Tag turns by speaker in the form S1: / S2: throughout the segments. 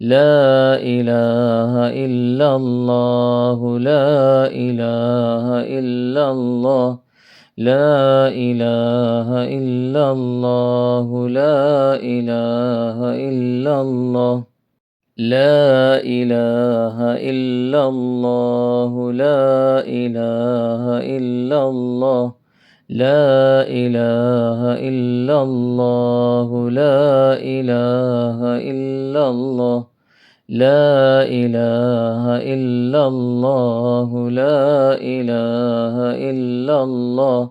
S1: لا إله إلا الله لا إله إلا الله لا إله إلا الله لا إله إلا الله لا إله إلا الله لا إله إلا الله لا إله إلا الله لا إله إلا الله لا إله إلا الله لا إله إلا الله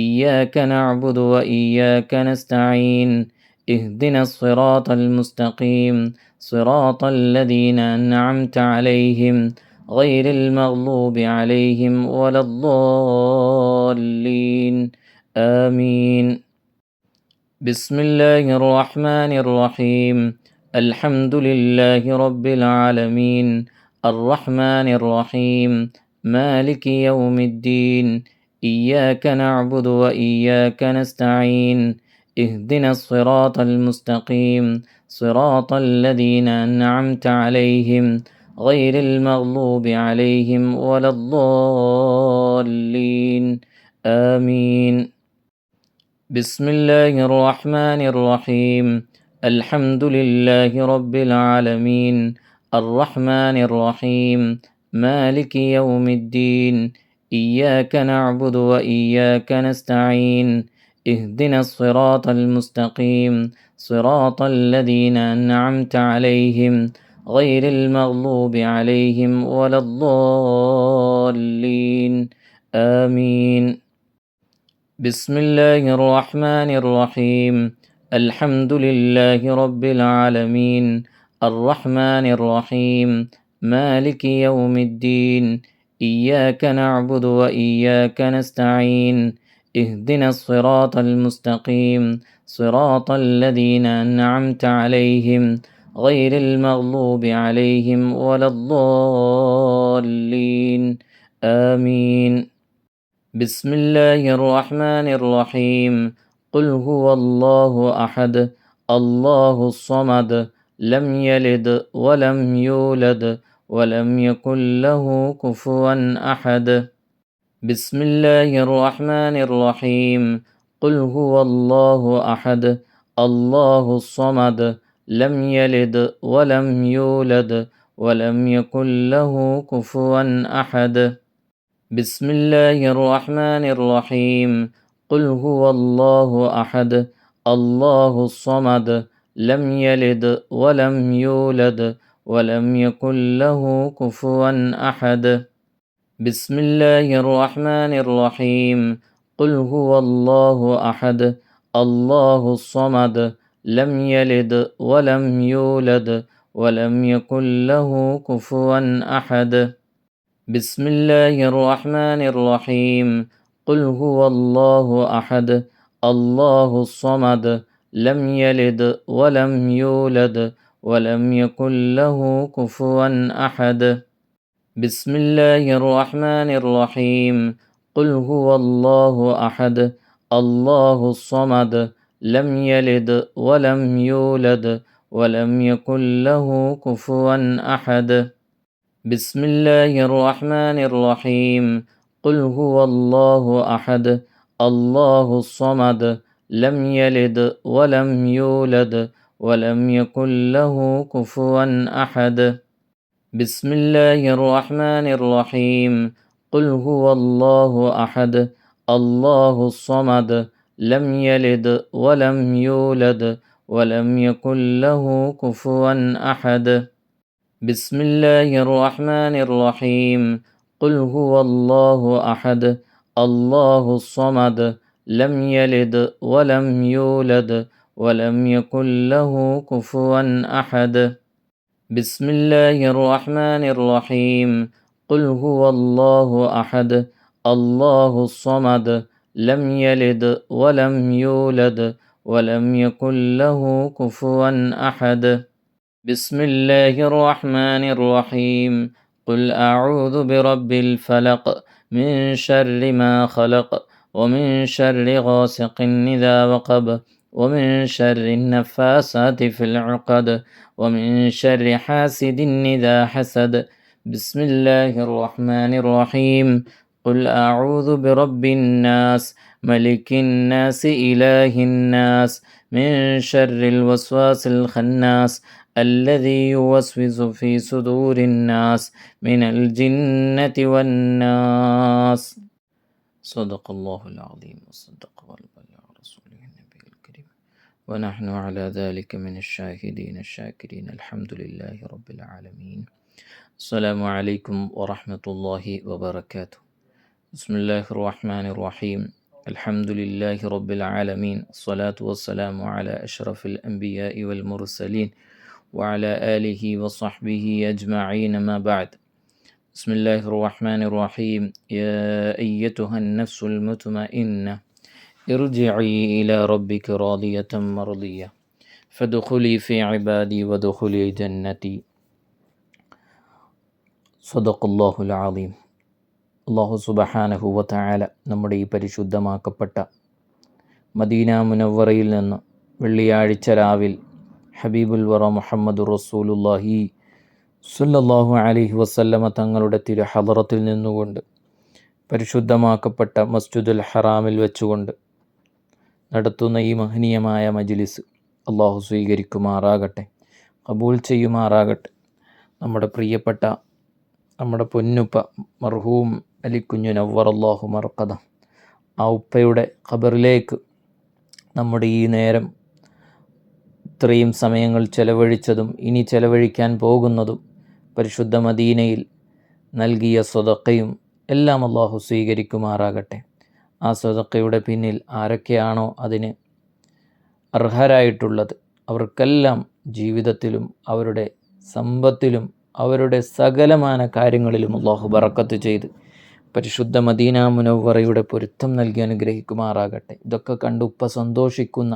S1: إياك نعبد وإياك نستعين اهدنا الصراط المستقيم صراط الذين أنعمت عليهم غير المغضوب عليهم ولا الضالين آمين. بسم الله الرحمن الرحيم. الحمد لله رب العالمين الرحمن الرحيم مالك يوم الدين إياك نعبد وإياك نستعين اهدنا الصراط المستقيم صراط الذين أنعمت عليهم غير المغضوب عليهم ولا الضالين آمين. بسم الله الرحمن الرحيم. الحمد لله رب العالمين الرحمن الرحيم مالك يوم الدين إياك نعبد وإياك نستعين اهدنا الصراط المستقيم صراط الذين أنعمت عليهم غير المغضوب عليهم ولا الضالين آمين. بسم الله الرحمن الرحيم. الحمد لله رب العالمين الرحمن الرحيم مالك يوم الدين إياك نعبد وإياك نستعين اهدنا الصراط المستقيم صراط الذين أنعمت عليهم غير المغضوب عليهم ولا الضالين آمين. بسم الله الرحمن الرحيم. قل هو الله أحد الله الصمد لم يلد ولم يولد ولم يكن له كفوا أحد. بسم الله الرحمن الرحيم. قل هو الله أحد الله الصمد لم يلد ولم يولد ولم يكن له كفوا أحد. بسم الله الرحمن الرحيم. قل هو الله أحد الله الصمد لم يلد ولم يولد ولم يكن له كفوا أحد. بسم الله الرحمن الرحيم. قل هو الله أحد الله الصمد لم يلد ولم يولد ولم يكن له كفوا أحد. بسم الله الرحمن الرحيم. قل هو الله أحد الله الصمد لم يلد ولم يولد ولم يكن له كفوا أحد. بسم الله الرحمن الرحيم. قل هو الله أحد الله الصمد لم يلد ولم يولد ولم يكن له كفوا أحد. بسم الله الرحمن الرحيم. قل هو الله أحد الله الصمد لم يلد ولم يولد ولم يكن له كفوا أحد. بسم الله الرحمن الرحيم. قل هو الله أحد الله الصمد لم يلد ولم يولد ولم يكن له كفوا أحد. بسم الله الرحمن الرحيم. قل هو الله أحد الله الصمد لم يلد ولم يولد ولم يكن له كفوا أحد. بسم الله الرحمن الرحيم. قل هو الله أحد الله الصمد لم يلد ولم يولد ولم يكن له كفوا أحد. بسم الله الرحمن الرحيم. قل أعوذ برب الفلق من شر ما خلق ومن شر غاسق إذا وقب ومن شر النفاسات في العقد ومن شر حاسد إذا حسد. بسم الله الرحمن الرحيم. قل أعوذ برب الناس ملك الناس إله الناس من شر الوسواس الخناس الذي يوسوس في صدور الناس من الجنة والناس. صدق الله العظيم وصدق وبلغ رسوله النبي الكريم ونحن على ذلك من الشاهدين الشاكرين الحمد لله رب العالمين. السلام عليكم ورحمة الله وبركاته. بسم الله الرحمن الرحيم. الحمد لله رب العالمين الصلاة والسلام على أشرف الأنبياء والمرسلين وعلى آله وصحبه أجمعين ما بعد بسم الله الرحمن الرحيم يا أيتها النفس المطمئنة ارجعي إلى ربك راضية مرضية فادخلي في عبادي وادخلي جنتي صدق الله العظيم. അള്ളാഹു സുബ്ഹാനഹു വ തആല നമ്മുടെ ഈ പരിശുദ്ധമാക്കപ്പെട്ട മദീന മുനവ്വറയിൽ നിന്ന് വെള്ളിയാഴ്ച രാവിൽ ഹബീബുൽ വറ മുഹമ്മദുർ റസൂലുള്ളാഹി സ്വല്ലല്ലാഹു അലൈഹി വസല്ലമ തങ്ങളുടെ തിരു ഹളറത്തിൽ നിന്നുകൊണ്ട് പരിശുദ്ധമാക്കപ്പെട്ട മസ്ജിദുൽ ഹറാമിൽ വെച്ചുകൊണ്ട് നടത്തുന്ന ഈ മഹനീയമായ മജ്ലിസ് അള്ളാഹു സ്വീകരിക്കുമാറാകട്ടെ, ഖബൂൽ ചെയ്യുമാറാകട്ടെ. നമ്മുടെ പ്രിയപ്പെട്ട നമ്മുടെ പൊന്നുപ്പ മർഹൂം അലിക്കുഞ്ഞു നവ്വറല്ലാഹു മർഖദ, ആ ഉപ്പയുടെ ഖബറിലേക്ക് നമ്മുടെ ഈ നേരം ഇത്രയും സമയങ്ങൾ ചെലവഴിച്ചതും ഇനി ചെലവഴിക്കാൻ പോകുന്നതും പരിശുദ്ധ മദീനയിൽ നൽകിയ സ്വതക്കയും എല്ലാം അള്ളാഹു സ്വീകരിക്കുമാറാകട്ടെ. ആ സ്വതക്കയുടെ പിന്നിൽ ആരൊക്കെയാണോ അതിന് അർഹരായിട്ടുള്ളത് അവർക്കെല്ലാം ജീവിതത്തിലും അവരുടെ സമ്പത്തിലും അവരുടെ സകലമാന കാര്യങ്ങളിലും അള്ളാഹു ബറക്കത്ത് ചെയ്ത് പരിശുദ്ധ മദീന മുനവ്വറയുടെ പൊരുത്തം നൽകി അനുഗ്രഹിക്കുമാറാകട്ടെ. ഇതൊക്കെ കണ്ട് ഉപ്പ സന്തോഷിക്കുന്ന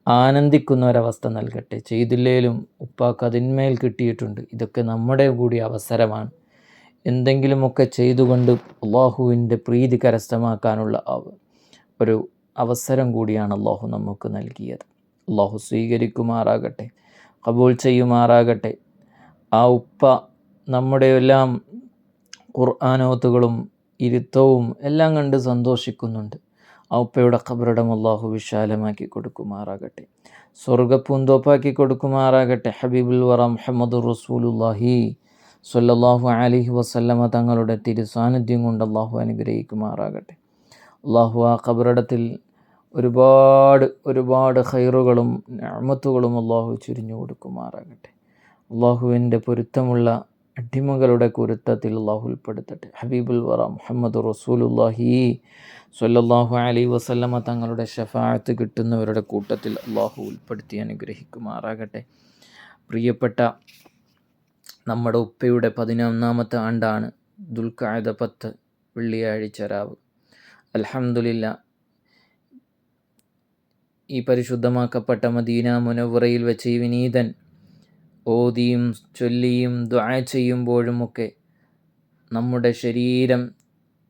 S1: ആനന്ദിക്കുന്ന ഒരവസ്ഥ നൽകട്ടെ. ചെയ്തില്ലേലും ഉപ്പാക്ക് അതിന്മേൽ കിട്ടിയിട്ടുണ്ട്. ഇതൊക്കെ നമ്മുടെ കൂടി അവസരമാണ്. എന്തെങ്കിലുമൊക്കെ ചെയ്തുകൊണ്ട് അള്ളാഹുവിൻ്റെ പ്രീതി കരസ്ഥമാക്കാനുള്ള ഒരു അവസരം കൂടിയാണ് അള്ളാഹു നമുക്ക് നൽകിയത്. അള്ളാഹു സ്വീകരിക്കുമാറാകട്ടെ, ഖബൂൽ ചെയ്യുമാറാകട്ടെ. ആ ഉപ്പ നമ്മുടെ എല്ലാം ഖുർആനോത്തുകളും ഇരുത്തവും എല്ലാം കണ്ട് സന്തോഷിക്കുന്നുണ്ട്. ആ ഉപ്പയുടെ ഖബറിടം അള്ളാഹു വിശാലമാക്കി കൊടുക്കുമാറാകട്ടെ, സ്വർഗ്ഗപ്പൂന്തോപ്പാക്കി കൊടുക്കുമാറാകട്ടെ. ഹബീബുൽ വറ മുഹമ്മദുർ റസൂലുള്ളാഹി സ്വല്ലല്ലാഹു അലൈഹി വസല്ലമ തങ്ങളുടെ തിരുസാന്നിധ്യം കൊണ്ട് അള്ളാഹു അനുഗ്രഹിക്കുമാറാകട്ടെ. അള്ളാഹു ആ ഖബറിടത്തിൽ ഒരുപാട് ഖൈറുകളും നിഅമത്തുകളും അള്ളാഹു ചുരിഞ്ഞു കൊടുക്കുമാറാകട്ടെ. അള്ളാഹുവിൻ്റെ പൊരുത്തമുള്ള അടിമകളുടെ കുരുത്തത്തിൽ അള്ളാഹു ഉൾപ്പെടുത്തട്ടെ. ഹബീബുൽ വറ മുഹമ്മദ് റസൂലുള്ളാഹി സ്വല്ലല്ലാഹു അലൈഹി വസല്ലമ തങ്ങളുടെ ശഫാഅത്ത് കിട്ടുന്നവരുടെ കൂട്ടത്തിൽ അള്ളാഹു ഉൾപ്പെടുത്തി അനുഗ്രഹിക്കുമാറാകട്ടെ. പ്രിയപ്പെട്ട നമ്മുടെ ഉപ്പയുടെ 11ാമത്തെ ആണ്ടാണ് ദുൽഖഅദ 10 വെള്ളിയാഴ്ച രാവ്. അൽഹംദുലില്ലാ, ഈ പരിശുദ്ധമാക്കപ്പെട്ട മദീന മുനവ്വറയിൽ വെച്ച് ഈ വിനീതൻ ഓതിയും ചൊല്ലിയും ദുആ ചെയ്യുമ്പോഴുമൊക്കെ നമ്മുടെ ശരീരം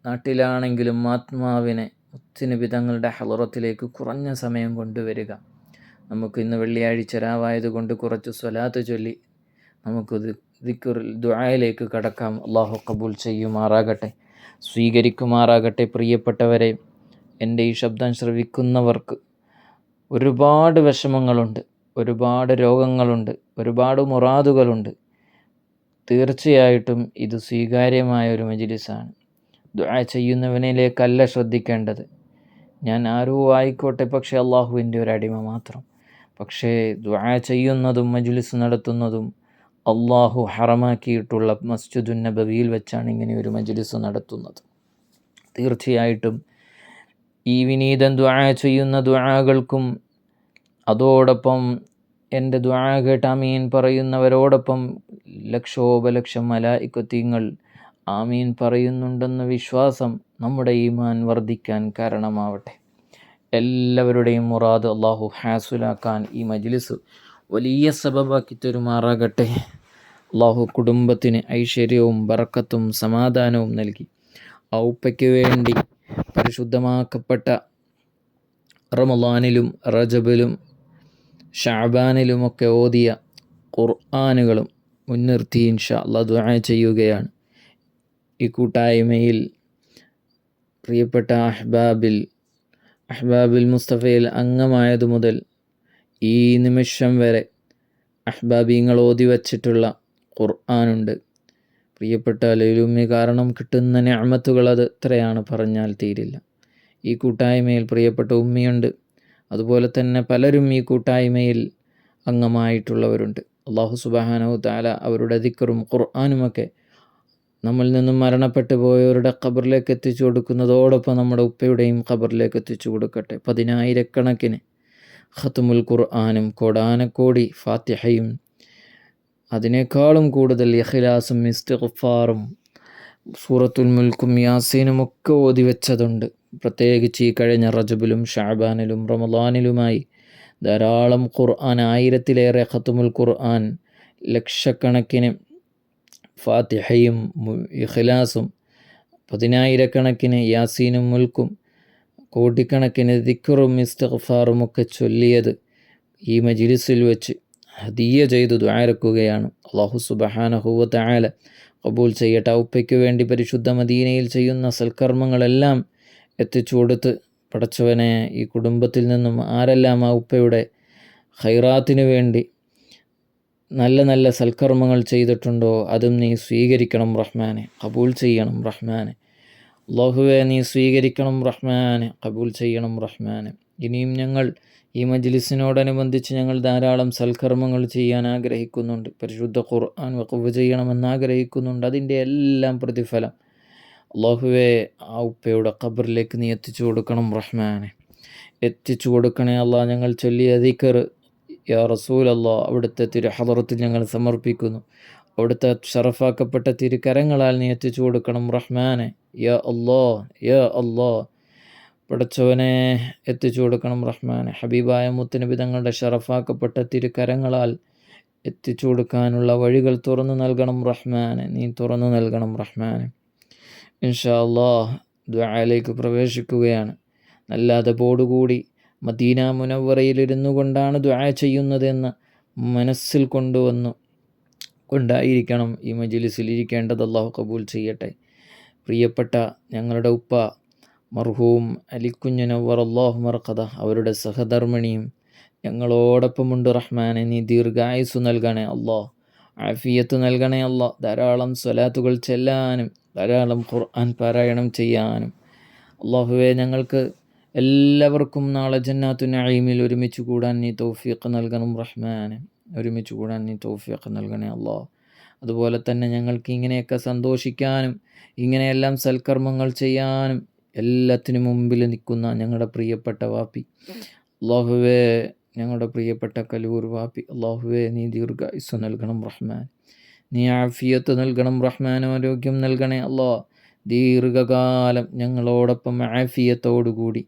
S1: നാട്ടിലാണെങ്കിലും ആത്മാവിനെ മുത്തുനബി തങ്ങളുടെ ഹളറത്തിലേക്ക് കുറഞ്ഞ സമയം കൊണ്ടുവരിക. നമുക്ക് ഇന്ന് വെള്ളിയാഴ്ച രാവായതുകൊണ്ട് കുറച്ച് സ്വലാത്ത് ചൊല്ലി നമുക്ക് ദിക്റിൽ ദുആയിലേക്ക് കടക്കാം. അള്ളാഹു ഖബൂൽ ചെയ്യുമാറാകട്ടെ, സ്വീകരിക്കുമാറാകട്ടെ. പ്രിയപ്പെട്ടവരെ, എൻ്റെ ഈ ശബ്ദം ശ്രവിക്കുന്നവർക്ക് ഒരുപാട് വിഷമങ്ങളുണ്ട്, ഒരുപാട് രോഗങ്ങളുണ്ട്, ഒരുപാട് മുറാദുകളുണ്ട്. തീർച്ചയായിട്ടും ഇത് സ്വീകാര്യമായ ഒരു മജ്ലിസാണ്. ദുആ ചെയ്യുന്നവനിലേക്കല്ല ശ്രദ്ധിക്കേണ്ടത്. ഞാൻ ആരോ ആയിക്കോട്ടെ, പക്ഷേ അള്ളാഹുവിൻ്റെ ഒരു അടിമ മാത്രം. പക്ഷേ ദുആ ചെയ്യുന്നതും മജ്ലിസ് നടത്തുന്നതും അള്ളാഹു ഹറമാക്കിയിട്ടുള്ള മസ്ജിദുൻ നബവിയിൽ വെച്ചാണ് ഇങ്ങനെ ഒരു മജ്ലിസ് നടത്തുന്നത്. തീർച്ചയായിട്ടും ഈ വിനീതൻ ദുആ ചെയ്യുന്ന ദുആകൾക്കും അതോടൊപ്പം എൻ്റെ ദുആ കേട്ട് ആമീൻ പറയുന്നവരോടൊപ്പം ലക്ഷോപലക്ഷം മലായികത്തുകൾ ആമീൻ പറയുന്നുണ്ടെന്ന വിശ്വാസം നമ്മുടെ ഈമാൻ വർദ്ധിക്കാൻ കാരണമാവട്ടെ. എല്ലാവരുടെയും മുറാദ് അള്ളാഹു ഹാസുലാക്കാൻ ഈ മജ്ലിസ് വലിയ സബബാക്കി തരുമാറാകട്ടെ. അള്ളാഹു കുടുംബത്തിന് ഐശ്വര്യവും ബറക്കത്തും സമാധാനവും നൽകി ആ ഉപ്പയ്ക്ക് വേണ്ടി പരിശുദ്ധമാക്കപ്പെട്ട റമളാനിലും റജബിലും ഷഅബാനിലുമൊക്കെ ഓതിയ ഖുർആനുകളും മുൻനിർത്തി ഇൻഷാ അല്ലാഹ് ദുആ ചെയ്യുകയാണ്. ഈ കൂട്ടായ്മയിൽ പ്രിയപ്പെട്ട അഹ്ബാബിൽ മുസ്തഫയിൽ അംഗമായതു മുതൽ ഈ നിമിഷം വരെ അഹ്ബാബീങ്ങൾ ഓതി വച്ചിട്ടുള്ള ഖുർആനുണ്ട്. പ്രിയപ്പെട്ട ലൈലുമ്മി കാരണം കിട്ടുന്ന നിഅമത്തുകൾ അത് എത്രയാണ് പറഞ്ഞാൽ തീരില്ല. ഈ കൂട്ടായ്മയിൽ പ്രിയപ്പെട്ട ഉമ്മിയുണ്ട്, അതുപോലെ തന്നെ പലരും ഈ കൂട്ടായ്മയിൽ അംഗമായിട്ടുള്ളവരുണ്ട്. അല്ലാഹു സുബ്ഹാനഹു തആല അവരുടെ ദിക്റും ഖുർആനുമൊക്കെ നമ്മിൽ നിന്നും മരണപ്പെട്ടു പോയവരുടെ ഖബറിലേക്ക് എത്തിച്ചു കൊടുക്കുന്നതോടൊപ്പം നമ്മുടെ ഉപ്പയുടെയും ഖബറിലേക്ക് എത്തിച്ചു കൊടുക്കട്ടെ. 10,000 ഖത്മുൽ ഖുർആനും കോടാനക്കോടി ഫാത്തിഹയും അതിനേക്കാളും കൂടുതൽ ഇഖ്ലാസും ഇസ്തിഗ്ഫാറും സൂറത്തുൽ മുൽക്കും യാസീനും ഒക്കെ ഓതി വെച്ചതുണ്ട്. പ്രത്യേകിച്ച് ഈ കഴിഞ്ഞ റജബിലും ഷഅബാനിലും റമളാനിലുമായി ധാരാളം ഖുർആൻ, 1000-ലേറെ ഖത്മുൽ ഖുർആൻ, ലക്ഷക്കണക്കിന് ഫാത്തിഹയും ഇഖ്ലാസും, 10,000 യാസീനും മുൽക്കും, കോടിക്കണക്കിന് ദിക്റും ഇസ്തിഗ്ഫാറും ഒക്കെ ചൊല്ലിയത് ഈ മജ്ലിസിൽ വെച്ച് ഹദിയ ചെയ്ത് ദുആരക്കുകയാണ്. അല്ലാഹു സുബ്ഹാനഹു വ തആല ഖബൂൽ ചെയ്യട്ടെ. ഉപ്പയ്ക്ക് വേണ്ടി പരിശുദ്ധ മദീനയിൽ ചെയ്യുന്ന സൽക്കർമ്മങ്ങളെല്ലാം എത്തിച്ചു കൊടുത്ത് പടച്ചവനെ, ഈ കുടുംബത്തിൽ നിന്നും ആരെല്ലാം ആ ഉപ്പയുടെ ഖൈറാത്തിന് വേണ്ടി നല്ല നല്ല സൽക്കർമ്മങ്ങൾ ചെയ്തിട്ടുണ്ടോ അതും നീ സ്വീകരിക്കണം റഹ്മാനെ, ഖബൂൽ ചെയ്യണം റഹ്മാനെ. അല്ലാഹുവേ, നീ സ്വീകരിക്കണം റഹ്മാനെ, ഖബൂൽ ചെയ്യണം റഹ്മാനെ. ഇനിയും ഞങ്ങൾ ഈ മജ്ലിസിനോടനുബന്ധിച്ച് ഞങ്ങൾ ധാരാളം സൽക്കർമ്മങ്ങൾ ചെയ്യാൻ ആഗ്രഹിക്കുന്നുണ്ട്. പരിശുദ്ധ ഖുർആൻ വഖഫ് ചെയ്യണമെന്ന് ആഗ്രഹിക്കുന്നുണ്ട്. അതിൻ്റെ എല്ലാം പ്രതിഫലം അല്ലാഹുവേ ആ ഉപ്പയുടെ ഖബറിലേക്ക് നീ എത്തിച്ചു കൊടുക്കണം റഹ്മാനെ, എത്തിച്ചു കൊടുക്കണേ അല്ലാഹ്. ഞങ്ങൾ ചൊല്ലിയ ദിക്ർ യാ റസൂൽ അല്ലാഹ് അവിടുത്തെ തിരുഹളറത്തിൽ ഞങ്ങൾ സമർപ്പിക്കുന്നു. അവിടുത്തെ ഷറഫാക്കപ്പെട്ട തിരുക്കരങ്ങളാൽ നീ എത്തിച്ചു കൊടുക്കണം റഹ്മാനെ. യാ അല്ലാഹ്, യാ അല്ലാഹ്, പടച്ചവനെ എത്തിച്ചു കൊടുക്കണം റഹ്മാനെ. ഹബീബായ മുത്തുനബി തങ്ങളുടെ ഷറഫാക്കപ്പെട്ട തിരുക്കരങ്ങളാൽ എത്തിച്ചു കൊടുക്കാനുള്ള വഴികൾ തുറന്നു നൽകണം റഹ്മാനെ, നീ തുറന്നു നൽകണം റഹ്മാനെ. ഇൻഷാ അല്ലാഹ് ദുആയിലേക്ക് പ്രവേശിക്കുകയാണ്. നല്ല അതബോടുകൂടി മദീന മുനവ്വറയിലിരുന്നു കൊണ്ടാണ് ദുആ ചെയ്യുന്നതെന്ന് മനസ്സിൽ കൊണ്ടായിരിക്കണം ഈ മജ്ലിസിൽ ഇരിക്കേണ്ടത്. അല്ലാഹു ഖബൂൽ ചെയ്യട്ടെ. പ്രിയപ്പെട്ട ഞങ്ങളുടെ ഉപ്പ മർഹൂം അലിക്കുഞ്ഞ് നവ്വറല്ലാഹു മർഖദ, അവരുടെ സഹധർമ്മിണിയും ഞങ്ങളോടൊപ്പമുണ്ട് റഹ്മാനെ. നീ ദീർഘായുസ്സു നൽകണേ അല്ലാഹ്, ആഫിയത്ത് നൽകണേ അല്ലാഹ്. ധാരാളം സ്വലാത്തുകൾ ചെല്ലാനും ധാരാളം ഖുർആൻ പാരായണം ചെയ്യാനും അല്ലാഹുവേ ഞങ്ങൾക്ക് എല്ലാവർക്കും നാളെ ജന്നാത്തു നഈമിൽ ഒരുമിച്ച് കൂടാൻ നീ തൗഫീഖ് നൽകണം റഹ്മാനെ, ഒരുമിച്ച് കൂടാൻ നീ തൗഫീഖ് നൽകണേ അല്ലാഹ്. അതുപോലെ തന്നെ ഞങ്ങൾക്ക് ഇങ്ങനെയൊക്കെ സന്തോഷിക്കാനും ഇങ്ങനെയെല്ലാം സൽക്കർമ്മങ്ങൾ ചെയ്യാനും എല്ലാത്തിനും മുമ്പിൽ നിൽക്കുന്ന ഞങ്ങളുടെ പ്രിയപ്പെട്ട വാപ്പി അല്ലാഹുവേ, ഞങ്ങളുടെ പ്രിയപ്പെട്ട കലൂർ വാപ്പി അല്ലാഹുവേ, നീ ദീർഘായുസ്സ് നൽകണം റഹ്മാൻ, നീ ആഫിയത്ത് നൽകണം റഹ്മാൻ, ആരോഗ്യം നൽകണേ അല്ലാഹ്. ദീർഘകാലം ഞങ്ങളോടൊപ്പം ആഫിയത്തോടുകൂടി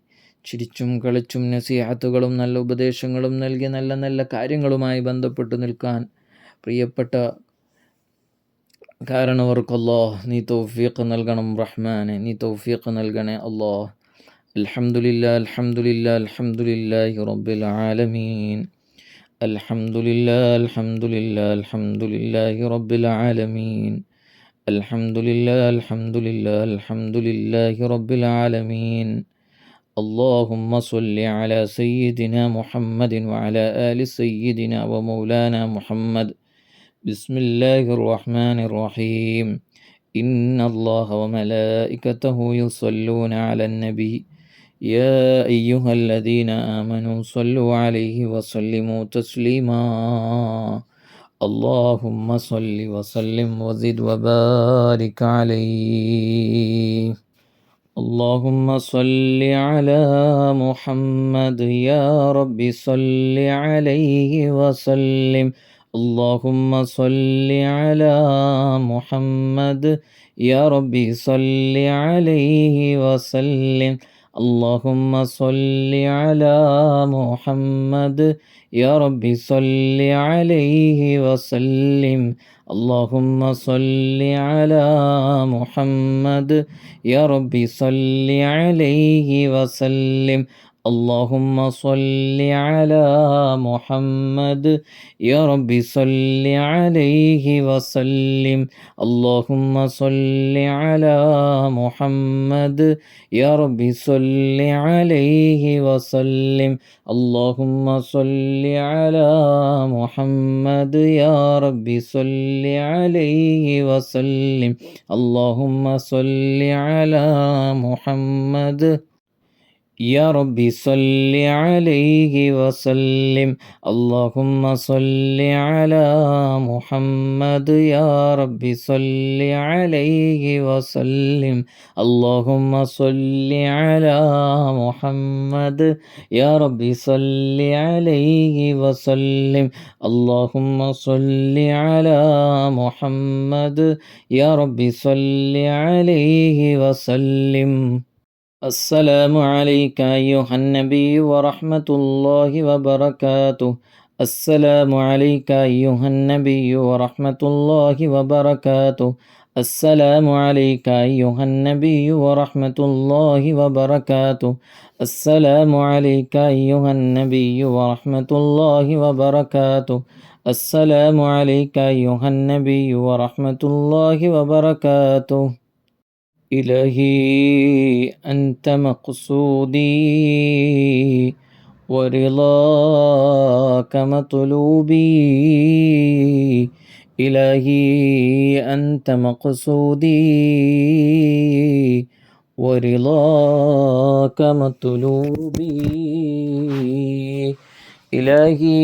S1: ചിരിച്ചും കളിച്ചും നസീഹത്തുകളും നല്ല ഉപദേശങ്ങളും നൽകി നല്ല നല്ല കാര്യങ്ങളുമായി ബന്ധപ്പെട്ട് നിൽക്കാൻ പ്രിയപ്പെട്ട കാരണവർക്കല്ലാഹ് നീ തൗഫീഖ് നൽകണം റഹ്മാനെ, നീ തൗഫീഖ് നൽകണേ അല്ലാഹ്. അൽഹംദുലില്ലാഹ് അൽഹംദുലില്ലാഹ് അൽഹംദുലില്ലാഹി റബ്ബിൽ ആലമീൻ. അൽഹംദുലില്ലാഹ് അൽഹംദുലില്ലാഹ് അൽഹംദുലില്ലാഹി റബ്ബിൽ ആലമീൻ. അൽഹംദുലില്ലാഹ് അൽഹംദുലില്ലാഹ് അൽഹംദുലില്ലാഹി റബ്ബിൽ ആലമീൻ. اللهم صل على سيدنا محمد وعلى آل سيدنا ومولانا محمد. بسم الله الرحمن الرحيم. إن الله وملائكته يصلون على النبي يا أيها الذين آمنوا صلوا عليه وسلموا تسليما. اللهم صل وسلم وزد وبارك عليه. اللهم صل على محمد يا رب صل عليه وسلم. اللهم صل على محمد يا رب صل عليه وسلم. اللهم صل على محمد يا رب صل عليه وسلم. اللهم صل على محمد يا رب صل عليه وسلم. اللهم صل على محمد يا رب صل عليه وسلم. اللهم صل على محمد يا رب صل عليه وسلم. اللهم صل على محمد يا رب صل عليه وسلم. اللهم صل على محمد يا ربي صل عليه وسلم. اللهم صل على محمد يا ربي صل عليه وسلم. اللهم صل على محمد يا ربي صل عليه وسلم. اللهم صل على محمد يا ربي صل عليه وسلم. السلام عليك أيها النبي ورحمة الله وبركاته. السلام عليك أيها النبي ورحمة الله وبركاته. السلام عليك أيها النبي ورحمة الله وبركاته. السلام عليك أيها النبي ورحمة الله وبركاته. السلام عليك أيها النبي ورحمة الله وبركاته. إلهي أنت مقصودي ورضاك مطلوبي. إلهي أنت مقصودي ورضاك مطلوبي. إلهي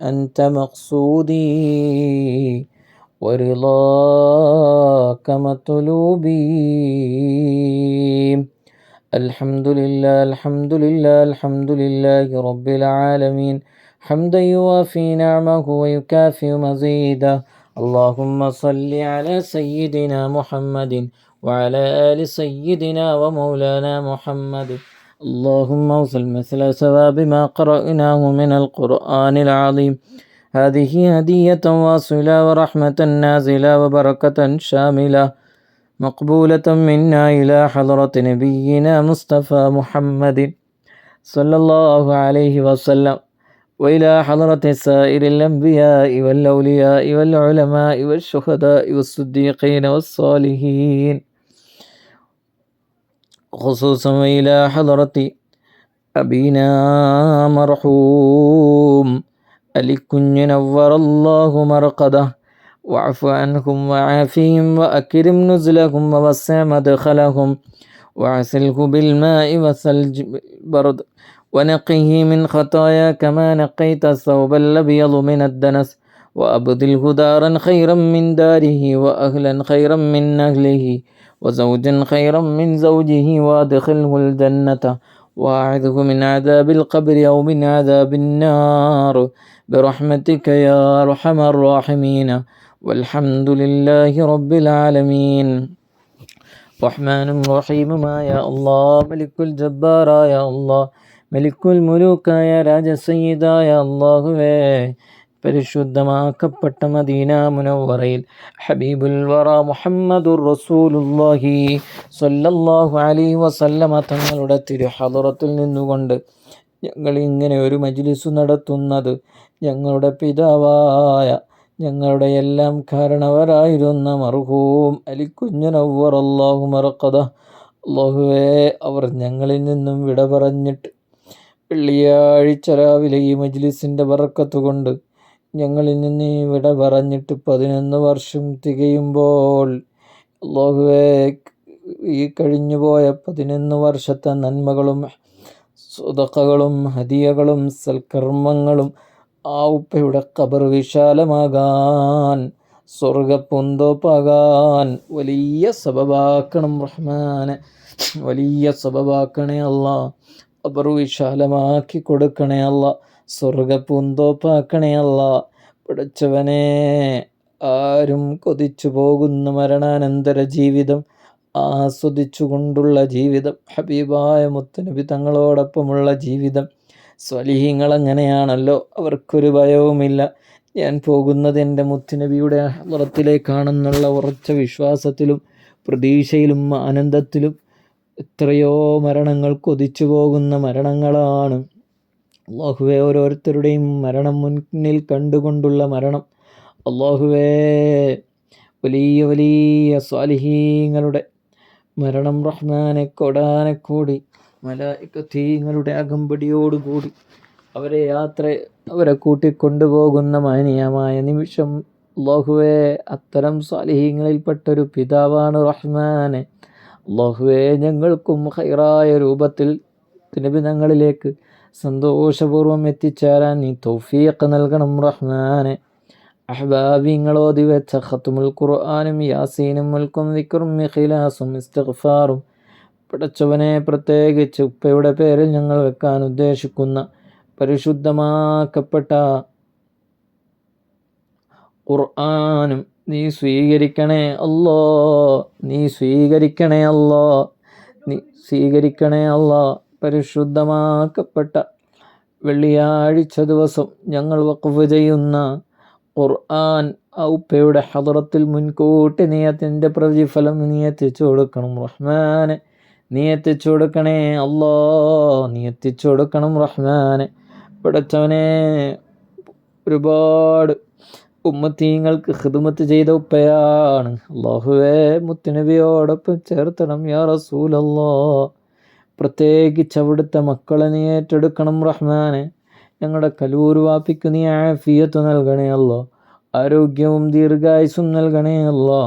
S1: أنت مقصودي ورضاك مطلوبي. الحمد لله الحمد لله الحمد لله رب العالمين، حمدا يوافي نعمه ويكافئ مزيدا. اللهم صل على سيدنا محمد وعلى آل سيدنا ومولانا محمد. اللهم اوصل مثل ثواب ما قرأناه من القرآن العظيم. هذه هدية واصلة ورحمة نازلة وبركة شاملة مقبولة منا إلى حضرة نبينا مصطفى محمد صلى الله عليه وسلم، وإلى حضرة سائر الأنبياء والأولياء والعلماء والشهداء والصديقين والصالحين، خصوصا إلى حضرة أبينا مرحوم അലിക്കുഞ്ഞ് നവ്വറല്ലാഹു മർഖദഹ വഅഫു അൻഹും വആഫിഹിം വഅക്രിം നുസ്ലഹും വവസ്സി മദ്ഖലഹും വഅസിൽഹു ബിൽമാഇ വസൽജി ബർദ് വനഖിഹി മിൻ ഖതായ കമാ നഖൈത സൗബൽ അബയദ മിൻ അദ്ദനസ് വഅബ്ദിൽഹു ദാറൻ ഖൈറൻ മിൻ ദാരിഹി വഅഹ്ലൻ ഖൈറൻ മിൻ അഹ്ലിഹി വസൗജൻ ഖൈറൻ മിൻ സൗജിഹി വഅദ്ഖിൽഹുൽ ജന്നത وأعذه من عذاب القبر أو من عذاب النار برحمتك يا أرحم الراحمين. والحمد لله رب العالمين. رحمن رحيم ما يا الله، ملك الجبار يا الله، ملك الملوك يا രാജ സയ്യിദ يا الله. പരിശുദ്ധമാക്കപ്പെട്ട മദീന മുനവ്വറയിൽ ഹബീബുൽ വറ മുഹമ്മദുർ റസൂലുള്ളാഹി സ്വല്ലല്ലാഹു അലൈഹി വസല്ലമ തങ്ങളുടെ തിരുഹളറത്തിൽ നിന്നുകൊണ്ട് ഞങ്ങൾ ഇങ്ങനെ ഒരു മജ്ലിസ് നടത്തുന്നത് ഞങ്ങളുടെ പിതാവായ ഞങ്ങളുടെ എല്ലാം കാരണവരായിരുന്ന മർഹൂം അലിക്കുഞ്ഞ് നവ്വറല്ലാഹു മർഖദഹ അല്ലാഹുവേ, അവർ ഞങ്ങളിൽ നിന്നും വിട പറഞ്ഞിട്ട് വെള്ളിയാഴ്ച രാവിലെ ഈ മജ്ലിസിൻ്റെ ബറക്കത്ത് കൊണ്ട് ഞങ്ങളിൽ നിന്ന് വിട പറഞ്ഞിട്ട് 11 വർഷം തികയുമ്പോൾ അല്ലാഹുവേ, ഈ കഴിഞ്ഞുപോയ 11 വർഷത്തെ നന്മകളും സ്വതഖകളും ഹദിയകളും സൽക്കർമ്മങ്ങളും ആ ഉപ്പയുടെ ഖബർ വിശാലമാകാൻ സ്വർഗപ്പൂന്തോപ്പാകാൻ വലിയ സബബാക്കണം റഹ്മാനെ, വലിയ സബബാക്കണേ അല്ലാ. ഖബർ വിശാലമാക്കി കൊടുക്കണേ അല്ലാ, സ്വർഗപ്പൂന്തോപ്പാക്കണേ അല്ലാ. പഠിച്ചവനെ, ആരും കൊതിച്ചു പോകുന്ന മരണാനന്തര ജീവിതം ആസ്വദിച്ചുകൊണ്ടുള്ള ജീവിതം, ഹബീബായ മുത്തുനബി തങ്ങളോടൊപ്പമുള്ള ജീവിതം. സ്വലിഹീങ്ങൾ അങ്ങനെയാണല്ലോ, അവർക്കൊരു ഭയവുമില്ല. ഞാൻ പോകുന്നത് എൻ്റെ മുത്തുനബിയുടെ ഹളറത്തിലേക്കാണെന്നുള്ള ഉറച്ച വിശ്വാസത്തിലും പ്രതീക്ഷയിലും ആനന്ദത്തിലും എത്രയോ മരണങ്ങൾ കൊതിച്ചു പോകുന്ന മരണങ്ങളാണ്. അല്ലാഹുവേ, ഓരോരുത്തരുടെയും മരണം മുന്നിൽ കണ്ടുകൊണ്ടുള്ള മരണം അല്ലാഹുവേ, വലിയ വലിയ സ്വാലിഹീങ്ങളുടെ മരണം റഹ്മാനെ കൊടാനക്കൂടി മലായികത്തീങ്ങളുടെ അകമ്പടിയോടുകൂടി അവരെ കൂട്ടിക്കൊണ്ടുപോകുന്ന മാനീയമായ നിമിഷം അല്ലാഹുവേ, അത്തരം സ്വാലിഹീങ്ങളിൽപ്പെട്ടൊരു പിതാവാണ് റഹ്മാനെ. അല്ലാഹുവേ ഞങ്ങൾക്കും ഖൈറായ രൂപത്തിൽ നബി തങ്ങളിലേക്ക് സന്തോഷപൂർവ്വം എത്തിച്ചേരാൻ നീ തൗഫീഖ് നൽകണം റഹ്മാനെ. അഹ്ബാബിങ്ങളോതി വെച്ച ഖത്മുൽ ഖുർആനും യാസീനും മുൽക്കും ദിക്റും ഇഖ്ലാസും ഇസ്തിഗ്ഫാറും പടച്ചവനെ പ്രത്യേകിച്ച് ഉപ്പയുടെ പേരിൽ ഞങ്ങൾ വെക്കാൻ ഉദ്ദേശിക്കുന്ന പരിശുദ്ധമാക്കപ്പെട്ട ഖുർആനും നീ സ്വീകരിക്കണേ അല്ലാ, നീ സ്വീകരിക്കണേ അല്ലാ, നീ സ്വീകരിക്കണേ അല്ലാ. പരിശുദ്ധമാക്കപ്പെട്ട വെള്ളിയാഴ്ച ദിവസം ഞങ്ങൾ വഖഫ് ചെയ്യുന്ന ഖുർആൻ ഉപ്പയുടെ ഹദറത്തിൽ മുൻകൂട്ടി നീ അതിൻ്റെ പ്രതിഫലം നീ എത്തിച്ചു കൊടുക്കണം റഹ്മാനെ, നീ എത്തിച്ചു കൊടുക്കണേ അല്ലാ, നീ എത്തിച്ചു കൊടുക്കണം റഹ്മാനെ. പടച്ചവനെ ഒരുപാട് ഉമ്മത്തീങ്ങൾക്ക് ഖിദ്മത്ത് ചെയ്ത ഉപ്പയാണ്. അല്ലാഹുവേ മുത്തുനബിയോടൊപ്പം ചേർത്തണം യാ റസൂലല്ലാഹ്. പ്രത്യേകിച്ച് അവിടുത്തെ മക്കളെ നീ ഏറ്റെടുക്കണം റഹ്മാനെ. ഞങ്ങളുടെ കലൂർ വാപ്പിക്ക് നീ ആഫിയത്ത് നൽകണേ അല്ലാ, ആരോഗ്യവും ദീർഘായുസ്സും നൽകണേ അല്ലാ.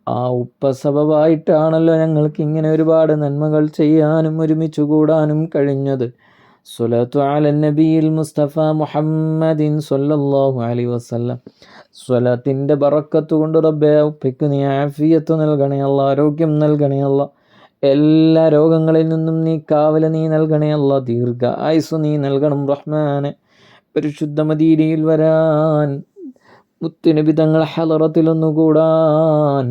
S1: ആ ഉപ്പ സബബായിട്ടാണല്ലോ ഞങ്ങൾക്ക് ഇങ്ങനെ ഒരുപാട് നന്മകൾ ചെയ്യാനും ഒരുമിച്ച് കൂടാനും കഴിഞ്ഞത്. സ്വലാത്തു അലൻ നബിയിൽ മുസ്തഫ മുഹമ്മദിൻ സ്വല്ലല്ലാഹു അലൈഹി വസല്ലം. സ്വലാത്തിൻ്റെ ബറക്കത്ത് കൊണ്ട് റബ്ബേ ഉപ്പയ്ക്ക് നീ ആഫിയത്ത് നൽകണേ അല്ലാ, ആരോഗ്യം നൽകണേ അല്ലാ. എല്ലാ രോഗങ്ങളിൽ നിന്നും നീ കാവൽ നീ നൽകണേ അല്ലാ, ദീർഘ ആയുസ് നീ നൽകണം റഹ്മാനെ. പരിശുദ്ധ മദീനയിൽ വരാൻ മുത്തുനബി തങ്ങൾ ഹളറത്തിലൊന്നുകൂടാൻ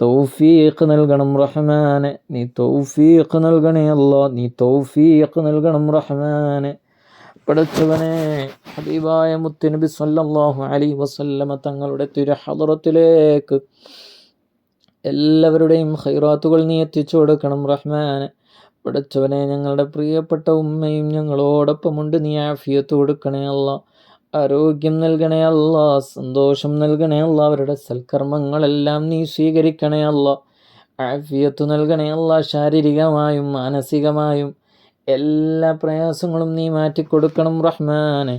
S1: തൗഫീഖ് നൽകണം റഹ്മാനെ. നീ തൗഫീഖ് നൽകണേ അല്ലാ, നീ തൗഫീഖ് നൽകണം റഹ്മാനെ. പടച്ചവനെ ഹബീബായ മുത്തുനബി സ്വല്ലല്ലാഹു അലൈഹി വസല്ലമ തങ്ങളുടെ തിരു ഹളറത്തിലേക്ക് എല്ലാവരുടെയും ഖൈറാത്തുകൾ നീ എത്തിച്ചു കൊടുക്കണം റഹ്മാനെ. പടച്ചവനെ ഞങ്ങളുടെ പ്രിയപ്പെട്ട ഉമ്മയും ഞങ്ങളോടൊപ്പമുണ്ട്, നീ ആഫിയത്ത് കൊടുക്കണേ അല്ലാ, ആരോഗ്യം നൽകണേ അല്ലാ, സന്തോഷം നൽകണേ അല്ലാ. അവരുടെ സൽക്കർമ്മങ്ങളെല്ലാം നീ സ്വീകരിക്കണേ അല്ലാ, ആഫിയത്ത് നൽകണേ അല്ലാ. ശാരീരികമായും മാനസികമായും എല്ലാ പ്രയാസങ്ങളും നീ മാറ്റിക്കൊടുക്കണം റഹ്മാനെ.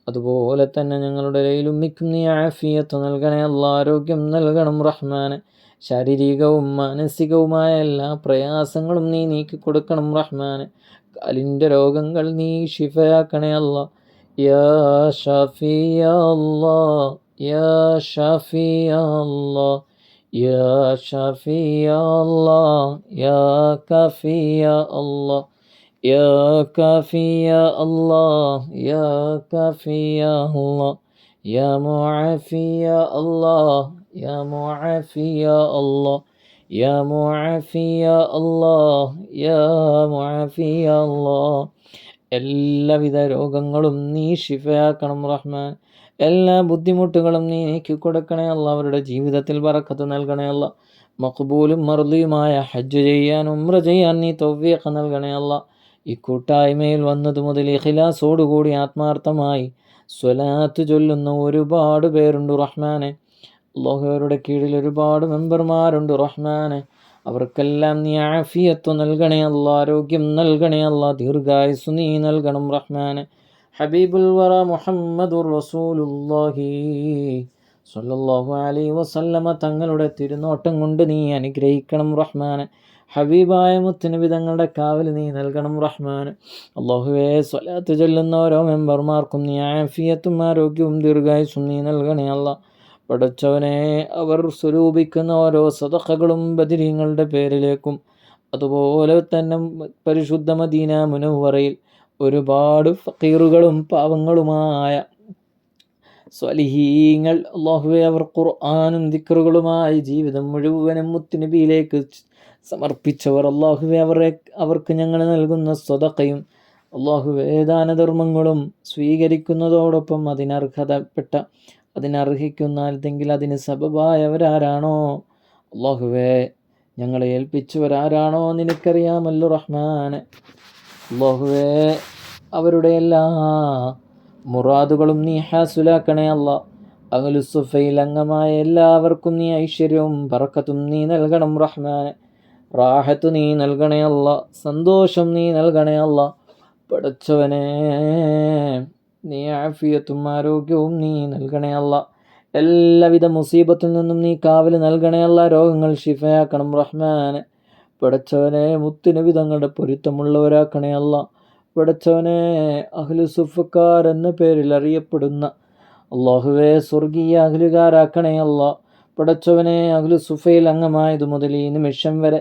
S1: അതുപോലെ തന്നെ ഞങ്ങളുടെ ലൈലുമ്മിക്കും നീ ആഫിയത്ത് നൽകണേ അല്ലാ, ആരോഗ്യം നൽകണം റഹ്മാനെ. ശാരീരികവും മാനസികവുമായ എല്ലാ പ്രയാസങ്ങളും നീ നീക്കി കൊടുക്കണം റഹ്മാനെ. കാലിൻ്റെ രോഗങ്ങൾ നീ ശിഫയാക്കണേ അല്ലാ. യാ ഷാഫി യാ അല്ലാ, യാ ഷാഫി യാ അല്ലാ, യാ ഷാഫി യാ അല്ലാ, യാ കാഫി യാ അല്ലാ, യാ കാഫി യാ അല്ലാ, യാ കാഫി യാ അല്ലാ, യാ മുആഫി യാ അല്ലാ, യാ മുആഫി യാ അല്ലാ, യാ മുആഫി യാ അല്ലാ, യാ മുആഫി യാ അല്ലാ. എല്ലാവിധ രോഗങ്ങളും നീ ശിഫയാക്കണം റഹ്മാൻ. എല്ലാ ബുദ്ധിമുട്ടുകളും നീ നീക്കി കൊടുക്കണേ അല്ലാ. അവരുടെ ജീവിതത്തിൽ ബറക്കത്ത് നൽകണേ അല്ലാ. മഖ്ബൂലും മർദിയുമായ ഹജ്ജ് ചെയ്യാൻ ഉംറ ചെയ്യാൻ നീ തൗഫീഖ് നൽകണേ അല്ലാ. ഈ കൂട്ടായ്മയിൽ വന്നതു മുതൽ ഇഖ്ലാസോടുകൂടി ആത്മാർത്ഥമായി സ്വലാത്ത് ചൊല്ലുന്ന ഒരുപാട് പേരുണ്ട് റഹ്മാനെ. അല്ലാഹുവരുടെ കീഴിൽ ഒരുപാട് മെമ്പർമാരുണ്ട് റഹ്മാനെ. അവർക്കെല്ലാം നീ ആഫിയത്ത് നൽകണേ അല്ലാ, ആരോഗ്യം നൽകണേ അല്ലാ, ദീർഘായുസ് നീ നൽകണം റഹ്മാനെ. ഹബീബുൽ വറ മുഹമ്മദുർ റസൂലുള്ളാഹി സ്വല്ലല്ലാഹു അലൈഹി വസല്ലമ തങ്ങളുടെ തിരുനോട്ടം കൊണ്ട് നീ അനുഗ്രഹിക്കണം റഹ്മാനെ. ഹബീബായ മുത്തുനബി തങ്ങളുടെ കാവൽ നീ നൽകണം റഹ്മാനെ. അല്ലാഹുവേ സ്വലാത്ത് ചൊല്ലുന്ന ഓരോ മെമ്പർമാർക്കും നീ ആഫിയത്തും ആരോഗ്യവും ദീർഘായുസും നീ നൽകണേ അല്ലാ. പടച്ചവനെ അവർ സ്വരൂപിക്കുന്ന ഓരോ സദഖകളും ബദരീങ്ങളുടെ പേരിലേക്കും അതുപോലെ തന്നെ പരിശുദ്ധ മദീന മുനവ്വറയിൽ ഒരുപാട് ഫഖീറുകളും പാവങ്ങളുമായ സ്വാലിഹീങ്ങൾ അല്ലാഹുവേ അവർ ഖുർആനും ദിക്റുകളുമായി ജീവിതം മുഴുവനും മുത്തുനബിയിലേക്ക് സമർപ്പിച്ചവർ അല്ലാഹുവേ അവർക്ക് ഞങ്ങൾ നൽകുന്ന സദഖയും അല്ലാഹുവേ ദാനധർമ്മങ്ങളും സ്വീകരിക്കുന്നതോടൊപ്പം അതിനർഹിക്കുന്ന അല്ലെങ്കിൽ അതിന് സബബായവരാരാണോ അല്ലാഹുവേ ഞങ്ങളെ ഏൽപ്പിച്ചവരാരാണോ നിനക്കറിയാമല്ലോ റഹ്മാനെ. അല്ലാഹുവേ അവരുടെ എല്ലാ മുറാദുകളും നീ ഹാസുലാക്കണേ അല്ലാ. അഹ്ലുസ്സുഫയിൽ അംഗമായ എല്ലാവർക്കും നീ ഐശ്വര്യവും ബറക്കത്തും നീ നൽകണം റഹ്മാനെ. റാഹത്ത് നീ നൽകണേ അല്ലാ, സന്തോഷം നീ നൽകണേ അല്ലാ. പടച്ചവനെ നീ ആഫിയത്തും ആരോഗ്യവും നീ നൽകണേ അല്ലാ. എല്ലാവിധ മുസീബത്തിൽ നിന്നും നീ കാവൽ നൽകണേ അല്ലാ. രോഗങ്ങൾ ശിഫയാക്കണം റഹ്മാനെ. പടച്ചവനെ മുത്തുനബി തങ്ങളുടെ പൊരുത്തമുള്ളവരാക്കണേ അല്ല. പടച്ചവനെ അഹ്ലു സുഫക്കാർ എന്ന പേരിൽ അറിയപ്പെടുന്ന അള്ളാഹുവെ സ്വർഗീയ അഹ്ലുകാരാക്കണേ അല്ല. പടച്ചവനെ അഹ്ലു സുഫയിൽ അംഗമായതു മുതൽ ഈ നിമിഷം വരെ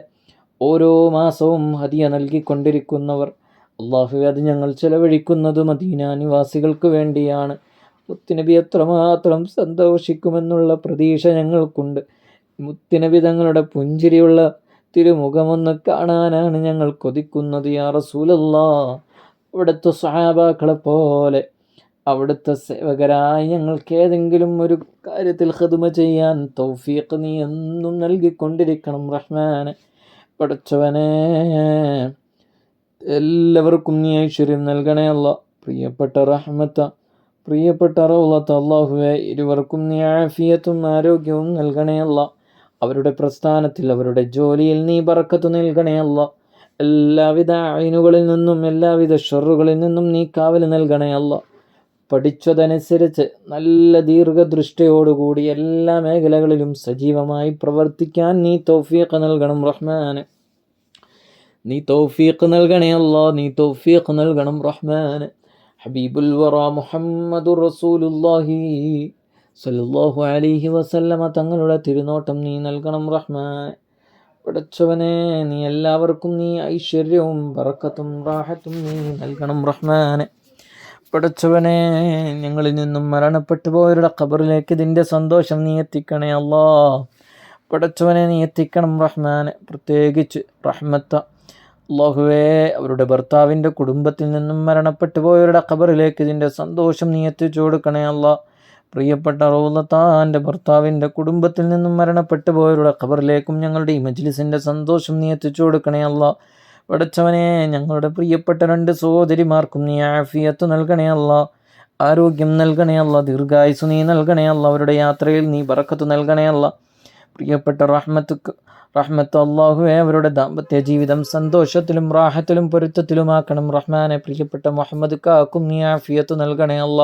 S1: ഓരോ മാസവും ഹദിയ നൽകിക്കൊണ്ടിരിക്കുന്നവർ, അള്ളാഹുവെ അത് ഞങ്ങൾ ചെലവഴിക്കുന്നത് മദീന നിവാസികൾക്ക് വേണ്ടിയാണ്. മുത്തുനബി എത്രമാത്രം സന്തോഷിക്കുമെന്നുള്ള പ്രതീക്ഷ ഞങ്ങൾക്കുണ്ട്. മുത്തുനബി തങ്ങളുടെ പുഞ്ചിരിയുള്ള തിരുമുഖമൊന്ന് കാണാനാണ് ഞങ്ങൾ കൊതിക്കുന്നത്. യാ റസൂലല്ലാ, അവിടുത്തെ സ്വഹാബാക്കളെ പോലെ അവിടുത്തെ സേവകരായി ഞങ്ങൾക്ക് ഏതെങ്കിലും ഒരു കാര്യത്തിൽ ഖിദ്മ ചെയ്യാൻ തൗഫീഖ് നീ എന്നും നൽകിക്കൊണ്ടിരിക്കണം റഹ്മാനെ. പടച്ചവനെ എല്ലാവർക്കും നീ ഐശ്വര്യം നൽകണേ അല്ല. പ്രിയപ്പെട്ട റഹ്മത്ത, പ്രിയപ്പെട്ട റൗളത്ത്, അല്ലാഹുവേ ഇരുവർക്കും നീ ആഫിയത്തും ആരോഗ്യവും നൽകണേ അല്ല. അവരുടെ പ്രസ്ഥാനത്തിൽ, അവരുടെ ജോലിയിൽ നീ ബറക്കത്ത് നൽകണേ അല്ല. എല്ലാവിധ ഐനുകളിൽ നിന്നും എല്ലാവിധ ഷറുകളിൽ നിന്നും നീ കാവൽ നൽകണേ അല്ല. പഠിച്ചതനുസരിച്ച് നല്ല ദീർഘദൃഷ്ടിയോടുകൂടി എല്ലാ മേഖലകളിലും സജീവമായി പ്രവർത്തിക്കാൻ നീ തൗഫീഖ് നൽകണം റഹ്മാന്. നീ തൗഫീഖ് നൽകണേ അല്ലാ, നീ തൗഫീഖ് നൽകണം റഹ്മാന്. ഹബീബുൽ വറ മുഹമ്മദുർ റസൂലുള്ളാഹി സ്വല്ലല്ലാഹു അലൈഹി വസല്ലമ തങ്ങളുടെ തിരുനോട്ടം നീ നൽകണം റഹ്മാൻ. പടച്ചവനെ നീ എല്ലാവർക്കും നീ ഐശ്വര്യവും ബറക്കത്തും റാഹത്തും നീ നൽകണം റഹ്മാനെ. പടച്ചവനെ ഞങ്ങളിൽ നിന്നും മരണപ്പെട്ടു പോയവരുടെ ഖബറിലേക്ക് ഇതിൻ്റെ സന്തോഷം നീ എത്തിക്കണേ അല്ലാ. പടച്ചവനെ നീ എത്തിക്കണം റഹ്മാനെ. പ്രത്യേകിച്ച് റഹ്മത്ത അല്ലാഹുവേ, അവരുടെ ഭർത്താവിൻ്റെ കുടുംബത്തിൽ നിന്നും മരണപ്പെട്ടു പോയവരുടെ ഖബറിലേക്ക് ഇതിൻ്റെ സന്തോഷം നീ എത്തിച്ചു കൊടുക്കണേ അല്ലാ. പ്രിയപ്പെട്ട റൗളത്താൻ്റെ ഭർത്താവിൻ്റെ കുടുംബത്തിൽ നിന്നും മരണപ്പെട്ടു പോയവരുടെ ഖബറിലേക്കും ഞങ്ങളുടെ ഈ മജ്ലിസിൻ്റെ സന്തോഷം നീ എത്തിച്ചു കൊടുക്കണേ അല്ലാ. പടച്ചവനെ ഞങ്ങളുടെ പ്രിയപ്പെട്ട 2 സഹോദരിമാർക്കും നീ ആഫിയത്ത് നൽകണേ അല്ല, ആരോഗ്യം നൽകണേ അല്ല, ദീർഘായുസ് നീ നൽകണേ അല്ല, അവരുടെ യാത്രയിൽ നീ ബറക്കത്ത് നൽകണേ അല്ല. പ്രിയപ്പെട്ട റഹ്മത്ത് അല്ലാഹുവേ, അവരുടെ ദാമ്പത്യ ജീവിതം സന്തോഷത്തിലും റാഹത്തിലും പൊരുത്തത്തിലുമാക്കണം റഹ്മാനെ. പ്രിയപ്പെട്ട മുഹമ്മദ് കാക്കും നീ ആഫിയത്ത് നൽകണേ അല്ല,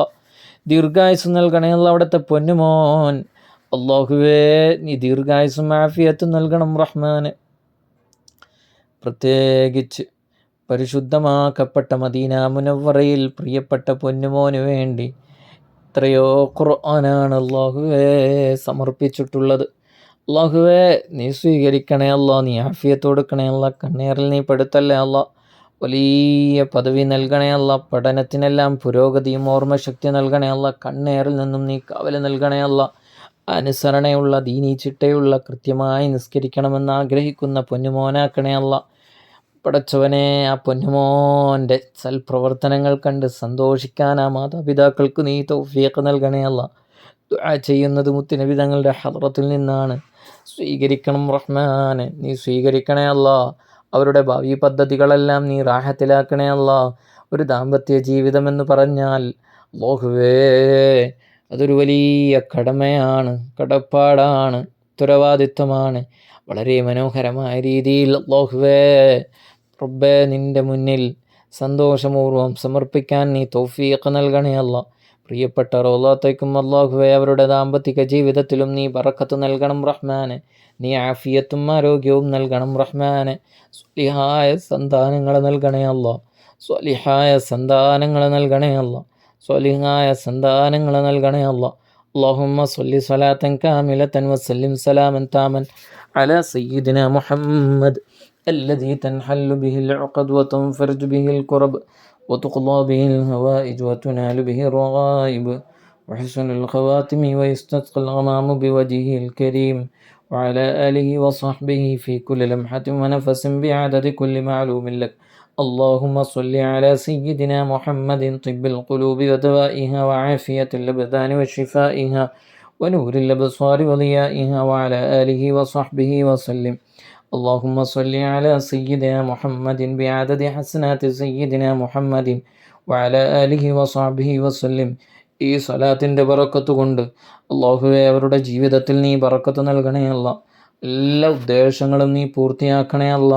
S1: ദീർഘായുസ് നൽകണേ അല്ല. അവിടുത്തെ പൊന്നുമോൻ അല്ലാഹുവേ നീ ദീർഘായുസും ആഫിയത്തും നൽകണം റഹ്മാനെ. പ്രത്യേകിച്ച് പരിശുദ്ധമാക്കപ്പെട്ട മദീന മുനവ്വറയിൽ പ്രിയപ്പെട്ട പൊന്നുമോന് വേണ്ടി എത്രയോ ഖുർആനാണ് അല്ലാഹുവേ സമർപ്പിച്ചിട്ടുള്ളത്. അല്ലാഹുവേ നീ സ്വീകരിക്കണേ അല്ല, നീ ആഫിയത്ത് കൊടുക്കണേ അല്ല, കണ്ണേറിൽ നീ പെടുത്തല്ലേ അല്ല, വലിയ പദവി നൽകണേ അല്ല, പഠനത്തിനെല്ലാം പുരോഗതിയും ഓർമ്മശക്തി നൽകണേ അല്ല, കണ്ണേറിൽ നിന്നും നീ കാവല് നൽകണേ അല്ല, അനുസരണയുള്ള ദീനീ ചിട്ടയുള്ള കൃത്യമായി നിസ്കരിക്കണമെന്ന് ആഗ്രഹിക്കുന്ന പൊന്നുമോനാക്കണേ അല്ല. പടച്ചവനെ ആ പൊന്നുമോൻ്റെ സൽപ്രവർത്തനങ്ങൾ കണ്ട് സന്തോഷിക്കാൻ ആ മാതാപിതാക്കൾക്ക് നീ തൗഫീഖ് നൽകണേ അല്ല. ദുആ ചെയ്യുന്നത് മുത്തുനബി തങ്ങളുടെ ഹദ്റത്തിൽ നിന്നാണ്, സ്വീകരിക്കണം റഹ്മാനെ. നീ സ്വീകരിക്കണേ അല്ല. അവരുടെ ഭാവി പദ്ധതികളെല്ലാം നീ റാഹത്തിലാക്കണേ അല്ല. ഒരു ദാമ്പത്യ ജീവിതമെന്ന് പറഞ്ഞാൽ അല്ലാഹുവേ അതൊരു വലിയ കടമയാണ്, കടപ്പാടാണ്, ഉത്തരവാദിത്വമാണ്. വളരെ മനോഹരമായ രീതിയിൽ അല്ലാഹുവേ റബ്ബേ നിൻ്റെ മുന്നിൽ സന്തോഷപൂർവ്വം സമർപ്പിക്കാൻ നീ തൗഫീഖ് നൽകണേ അല്ല. പ്രിയപ്പെട്ട റൗളത്തേക്കും അല്ലാഹുവേ അവരുടെ ദാമ്പത്തിക ജീവിതത്തിലും നീ ബറക്കത്ത് നൽകണം റഹ്മാനെ. നീ ആഫിയത്തും ആരോഗ്യവും നൽകണം റഹ്മാനെ. സ്വലിഹായ സന്താനങ്ങൾ നൽകണേ അല്ല, സ്വലിഹായ സന്താനങ്ങൾ നൽകണേ അല്ല, സ്വലിഹായ സന്താനങ്ങൾ നൽകണേ അല്ല. اللهم صل صلاة كاملة وسلم سلاما تاما على سيدنا محمد الذي تنحل به العقد وتنفرج به الكرب وتقضى به الهوائج وتنال به الرغائب وحسن الخواتم ويستسقى الغمام بوجهه الكريم وعلى آله وصحبه في كل لمحة ونفس بعدد كل معلوم لك. اللهم صل على سيدنا محمد طب القلوب ودوائها وعافية الأبدان وشفائها ونور الأبصار وضيائها وعلى آله وصحبه وسلم. اللهم صل على سيدنا محمد بعدد حسنات سيدنا محمد وعلى آله وصحبه وسلم. ഈ സ്വലാത്തിൻ്റെ ബറക്കത്ത് കൊണ്ട് അല്ലാഹുവേ അവരുടെ ജീവിതത്തിൽ നീ ബറക്കത്ത് നൽകണേ അല്ല. എല്ലാ ഉദ്ദേശങ്ങളും നീ പൂർത്തിയാക്കണേ അല്ല.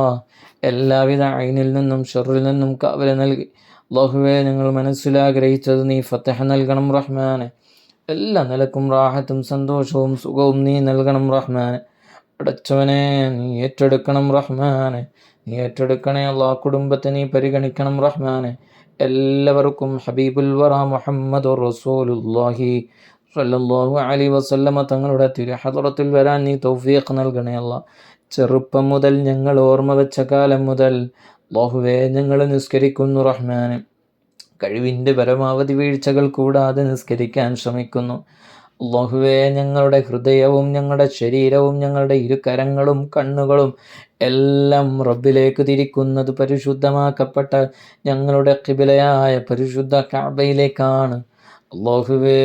S1: എല്ലാവിധ ഐനിൽ നിന്നും ഷറിൽ നിന്നും കാവല് നൽകി അല്ലാഹുവേ ഞങ്ങൾ മനസ്സിലാഗ്രഹിച്ചത് നീ ഫതഹ് നൽകണം റഹ്മാനെ. എല്ലാ നിലക്കും റാഹത്തും സന്തോഷവും സുഖവും നീ നൽകണം റഹ്മാനെ. പടച്ചവനെ നീ ഏറ്റെടുക്കണം റഹ്മാനെ, നീ ഏറ്റെടുക്കണേ അല്ലാ. കുടുംബത്തെ നീ പരിഗണിക്കണം റഹ്മാനെ. എല്ലാവർക്കും ഹബീബുൽ വറ മുഹമ്മദുർ റസൂലുള്ളാഹി സ്വല്ലല്ലാഹു അലൈഹി വസല്ലമ തങ്ങളുടെ തിരുഹദ്റത്തിൽ വരാൻ നീ തൗഫീഖ് നൽകണേ അല്ലാ. ചെറുപ്പം മുതൽ ഞങ്ങൾ ഓർമ്മ വെച്ച കാലം മുതൽ അല്ലാഹുവേ ഞങ്ങൾ നിസ്കരിക്കുന്നു റഹ്മാനെ. കഴിവിൻ്റെ പരമാവധി വീഴ്ചകൾ കൂടാതെ നിസ്കരിക്കാൻ ശ്രമിക്കുന്നു അല്ലാഹുവേ. ഞങ്ങളുടെ ഹൃദയവും ഞങ്ങളുടെ ശരീരവും ഞങ്ങളുടെ ഇരുകരങ്ങളും കണ്ണുകളും എല്ലാം റബ്ബിലേക്ക് തിരിക്കുന്നത് പരിശുദ്ധമാക്കപ്പെട്ട ഞങ്ങളുടെ ഖിബലയായ പരിശുദ്ധ കഅബയിലേക്കാണ് അല്ലാഹുവേ.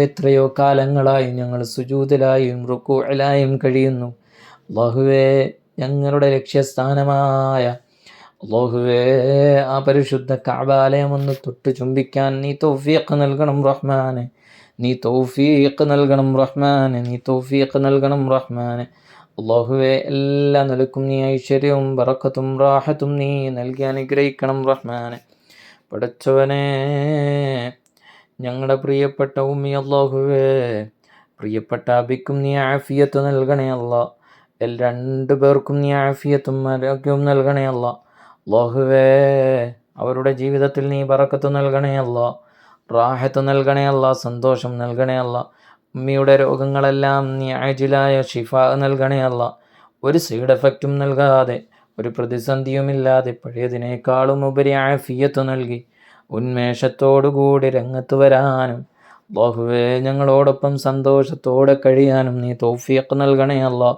S1: എത്രയോ കാലങ്ങളായി ഞങ്ങൾ സുജൂദിലായും റുകൂഇലായും കഴിയുന്നു അല്ലാഹുവേ. ഞങ്ങളുടെ ലക്ഷ്യസ്ഥാനമായ അല്ലാഹുവേ ആ പരിശുദ്ധ കഅബാലയം ഒന്ന് തൊട്ട് ചുംബിക്കാൻ നീ തൗഫീഖ് നൽകണം റഹ്മാനെ, നീ തൗഫീഖ് നൽകണം റഹ്മാനെ, നീ തൗഫീഖ് നൽകണം റഹ്മാനെ. അല്ലാഹുവേ എല്ലാ നിലക്കും നീ ഐശ്വര്യവും ബറക്കത്തും റാഹത്തും നീ നൽകി അനുഗ്രഹിക്കണം റഹ്മാനെ. പടച്ചവനെ ഞങ്ങളുടെ പ്രിയപ്പെട്ട ഉമ്മി അല്ലാഹുവേ, പ്രിയപ്പെട്ട അബിക്കും നീ ആഫിയത്ത് നൽകണേ അല്ലാ. രണ്ടു പേർക്കും നീ ആഫിയത്തും ആരോഗ്യവും നൽകണേ അല്ലാ. അല്ലാഹുവേ അവരുടെ ജീവിതത്തിൽ നീ ബറക്കത്ത് നൽകണേ അല്ലാ, റാഹത്ത് നൽകണേ അല്ലാ, സന്തോഷം നൽകണേ അല്ലാ. ഉമ്മിയുടെ രോഗങ്ങളെല്ലാം നീ ആജിലായ ഷിഫ നൽകണേ അല്ലാ. ഒരു സൈഡ് എഫക്റ്റും നൽകാതെ, ഒരു പ്രതിസന്ധിയുമില്ലാതെ പഴയതിനേക്കാളും ഉപരി ആഫിയത്ത് നൽകി ഉന്മേഷത്തോടുകൂടി രംഗത്ത് വരാനും അല്ലാഹുവേ ഞങ്ങളോടൊപ്പം സന്തോഷത്തോടെ കഴിയാനും നീ തൗഫീഖ് നൽകണേ അല്ലാ.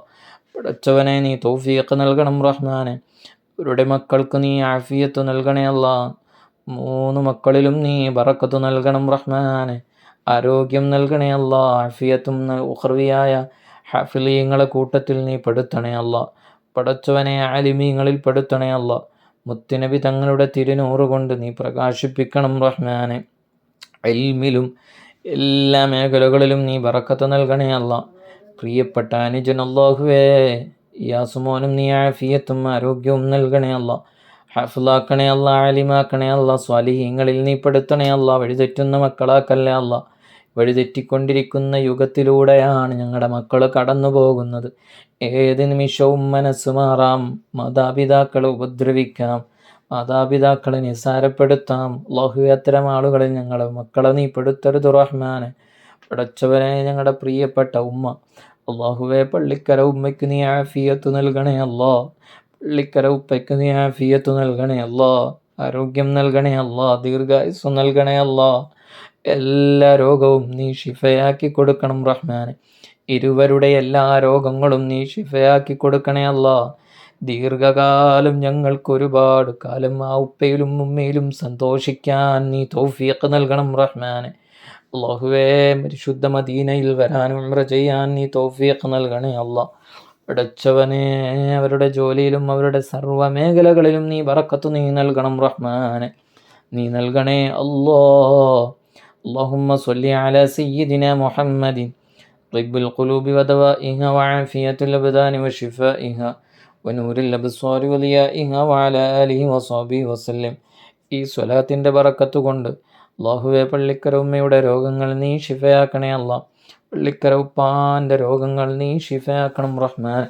S1: പടച്ചവനെ നീ തൗഫീഖ് നൽകണം റഹ്മാനെ. അവരുടെ മക്കൾക്ക് നീ ആഫിയത്ത് നൽകണേ അല്ലാ. 3 മക്കളിലും നീ ബറക്കത്ത് നൽകണം റഹ്മാനെ, ആരോഗ്യം നൽകണേ അല്ലാ. ആഫിയത്തും ഉഖ്റവിയായ ഹാഫിളീങ്ങളെ കൂട്ടത്തിൽ നീ പെടുത്തണേ അല്ലാ. പടച്ചവനെ ആലിമീങ്ങളിൽ പെടുത്തണേ അല്ലാ. മുത്തുനബി തങ്ങളുടെ തിരുനൂറ് കൊണ്ട് നീ പ്രകാശിപ്പിക്കണം റഹ്മാനെ. ഇൽമിലും എല്ലാ മേഖലകളിലും നീ ബറക്കത്ത് നൽകണേ അല്ലാ. പ്രിയപ്പെട്ട അനുജൻ അല്ലാഹുവേ യാസുമോനും നീ ആഫിയത്തും ആരോഗ്യവും നൽകണേ അല്ലാ. ഹഫ്ലാക്കണേ അല്ലാ, ആലിമാക്കണേ അല്ലാ. സ്വാലിഹീങ്ങളിൽ നീ പെടുത്തണേ അല്ലാ. വഴിതെറ്റുന്ന മക്കളാക്കല്ലേ അല്ലാ. വഴിതെറ്റിക്കൊണ്ടിരിക്കുന്ന യുഗത്തിലൂടെയാണ് ഞങ്ങളുടെ മക്കൾ കടന്നു പോകുന്നത്. ഏത് നിമിഷവും മനസ്സ് മാറാം, മാതാപിതാക്കളെ ഉപദ്രവിക്കാം, മാതാപിതാക്കളെ നിസ്സാരപ്പെടുത്താം. അല്ലാഹു അത്തരം ആളുകളിൽ ഞങ്ങളുടെ മക്കളെ നീ പെടുത്തരുത് റഹ്മാനെ. പടച്ചവനെ ഞങ്ങളുടെ പ്രിയപ്പെട്ട ഉമ്മ അല്ലാഹുവേ, പള്ളിക്കര ഉമ്മയ്ക്ക് നീ ആഫിയത്ത് നൽകണേ അല്ലാ. പള്ളിക്കര ഉപ്പയ്ക്ക് നീ ആഫിയത്ത് നൽകണേ അല്ലാ. ആരോഗ്യം നൽകണേ അല്ലാ. ദീർഘായുസ്സ് നൽകണേ അല്ലാ. എല്ലാ രോഗവും നീ ഷിഫയാക്കി കൊടുക്കണം റഹ്മാനെ. ഇരുവരുടെ എല്ലാ രോഗങ്ങളും നീ ഷിഫയാക്കി കൊടുക്കണേ അല്ലാ. ദീർഘകാലം ഞങ്ങൾക്ക് ഒരുപാട് കാലം ആ ഉപ്പയിലും ഉമ്മയിലും സന്തോഷിക്കാൻ നീ തൗഫീഖ് നൽകണം റഹ്മാനെ. അല്ലാഹുവേ പരിശുദ്ധ മദീനയിൽ വരാൻ ഉംറ ചെയ്യാൻ നീ തൗഫീഖ് നൽകണേ അല്ലാ. പടച്ചവനെ അവരുടെ ജോലിയിലും അവരുടെ സർവ്വ മേഖലകളിലും നീ ബറക്കത്ത് നീ നൽകണം റഹ്മാനെ, നീ നൽകണേ അല്ലാ. അല്ലാഹുമ്മ സ്വല്ലി അലാ സയ്യിദിനാ മുഹമ്മദിൻ തിബ്ബുൽ ഖുലൂബി വദവാഇഹാ വആഫിയത്തുൽ അബ്ദാനി വശിഫാഇഹാ വനൂരിൽ അബ്സ്വാരി വലിയാഇഹാ വഅലാ ആലിഹി വസഹ്ബിഹി വസല്ലം. ഈ സ്വലാത്തിൻ്റെ ബറക്കത്ത് കൊണ്ട് അല്ലാഹുവേ പള്ളിക്കര ഉമ്മയുടെ രോഗങ്ങൾ നീ ഷിഫയാക്കണേ അല്ലാ. പള്ളിക്കര ഉപ്പാൻ്റെ രോഗങ്ങൾ നീ ഷിഫയാക്കണം റഹ്മാൻ.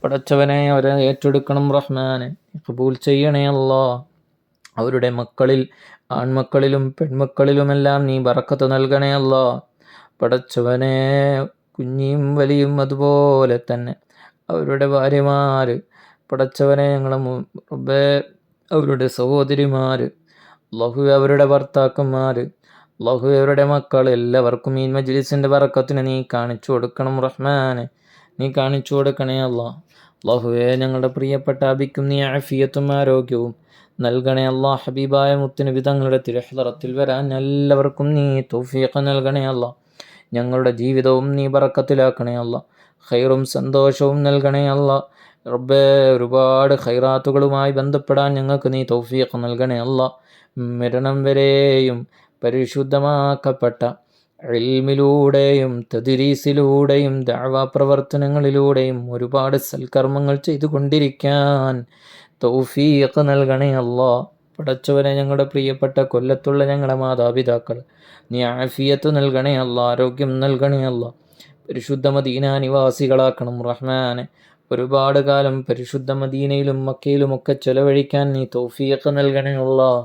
S1: പടച്ചവനെ അവരെ ഏറ്റെടുക്കണം റഹ്മാനെ, ഖബൂൽ ചെയ്യണേ അല്ലാ. അവരുടെ മക്കളിൽ ആൺമക്കളിലും പെൺമക്കളിലുമെല്ലാം നീ ബറക്കത്ത് നൽകണേ അല്ലാ. പടച്ചവനെ കുഞ്ഞിയും വലിയും അതുപോലെ തന്നെ അവരുടെ ഭാര്യമാർ, പടച്ചവനെ ഞങ്ങളെ റബ്ബേ അവരുടെ സഹോദരിമാർ, അല്ലാഹുവേ അവരുടെ ഭർത്താക്കന്മാർ, അല്ലാഹുവേ അവരുടെ മക്കൾ എല്ലാവർക്കും ഈ മജ്ലിസിൻ്റെ ബറക്കത്തിന് നീ കാണിച്ചു കൊടുക്കണം റഹ്മാനെ, നീ കാണിച്ചു കൊടുക്കണേ അല്ലാ. അല്ലാഹുവേ ഞങ്ങളുടെ പ്രിയപ്പെട്ട അബിക്കും നീ ആഫിയത്തും ആരോഗ്യവും നൽകണേ അല്ലാ. ഹബീബായ മുത്തുനബി തങ്ങളുടെ തിരുഹ്ളറത്തിൽ വരാൻ എല്ലാവർക്കും നീ തൗഫീഖ് നൽകണേ അല്ലാ. ഞങ്ങളുടെ ജീവിതവും നീ ബറക്കത്തിലാക്കണേ അല്ലാ. ഖൈറും സന്തോഷവും നൽകണേ അല്ലാ. റബ്ബേ ഒരുപാട് ഖൈറാത്തുകളുമായി ബന്ധപ്പെടാൻ ഞങ്ങൾക്ക് നീ തൗഫീഖ് നൽകണേ അല്ലാ. മരണം വരെയും പരിശുദ്ധമാക്കപ്പെട്ട ഇൽമിലൂടെയും തദ്രീസിലൂടെയും ദഅവാ പ്രവർത്തനങ്ങളിലൂടെയും ഒരുപാട് സൽക്കർമ്മങ്ങൾ ചെയ്തുകൊണ്ടിരിക്കാൻ തൗഫീഖ് നൽകണേ അല്ലാ. പടച്ചവനെ ഞങ്ങളുടെ പ്രിയപ്പെട്ട കൊല്ലത്തുള്ള ഞങ്ങളുടെ മാതാപിതാക്കൾ നീ ആഫിയത്ത് നൽകണേ അല്ലാ, ആരോഗ്യം നൽകണേ അല്ലാ. പരിശുദ്ധ മദീന നിവാസികളാക്കണം റഹ്മാനെ. ഒരുപാട് കാലം പരിശുദ്ധ മദീനയിലും മക്കയിലുമൊക്കെ ചെലവഴിക്കാൻ നീ തൗഫീഖ് നൽകണേ അല്ലാഹ്.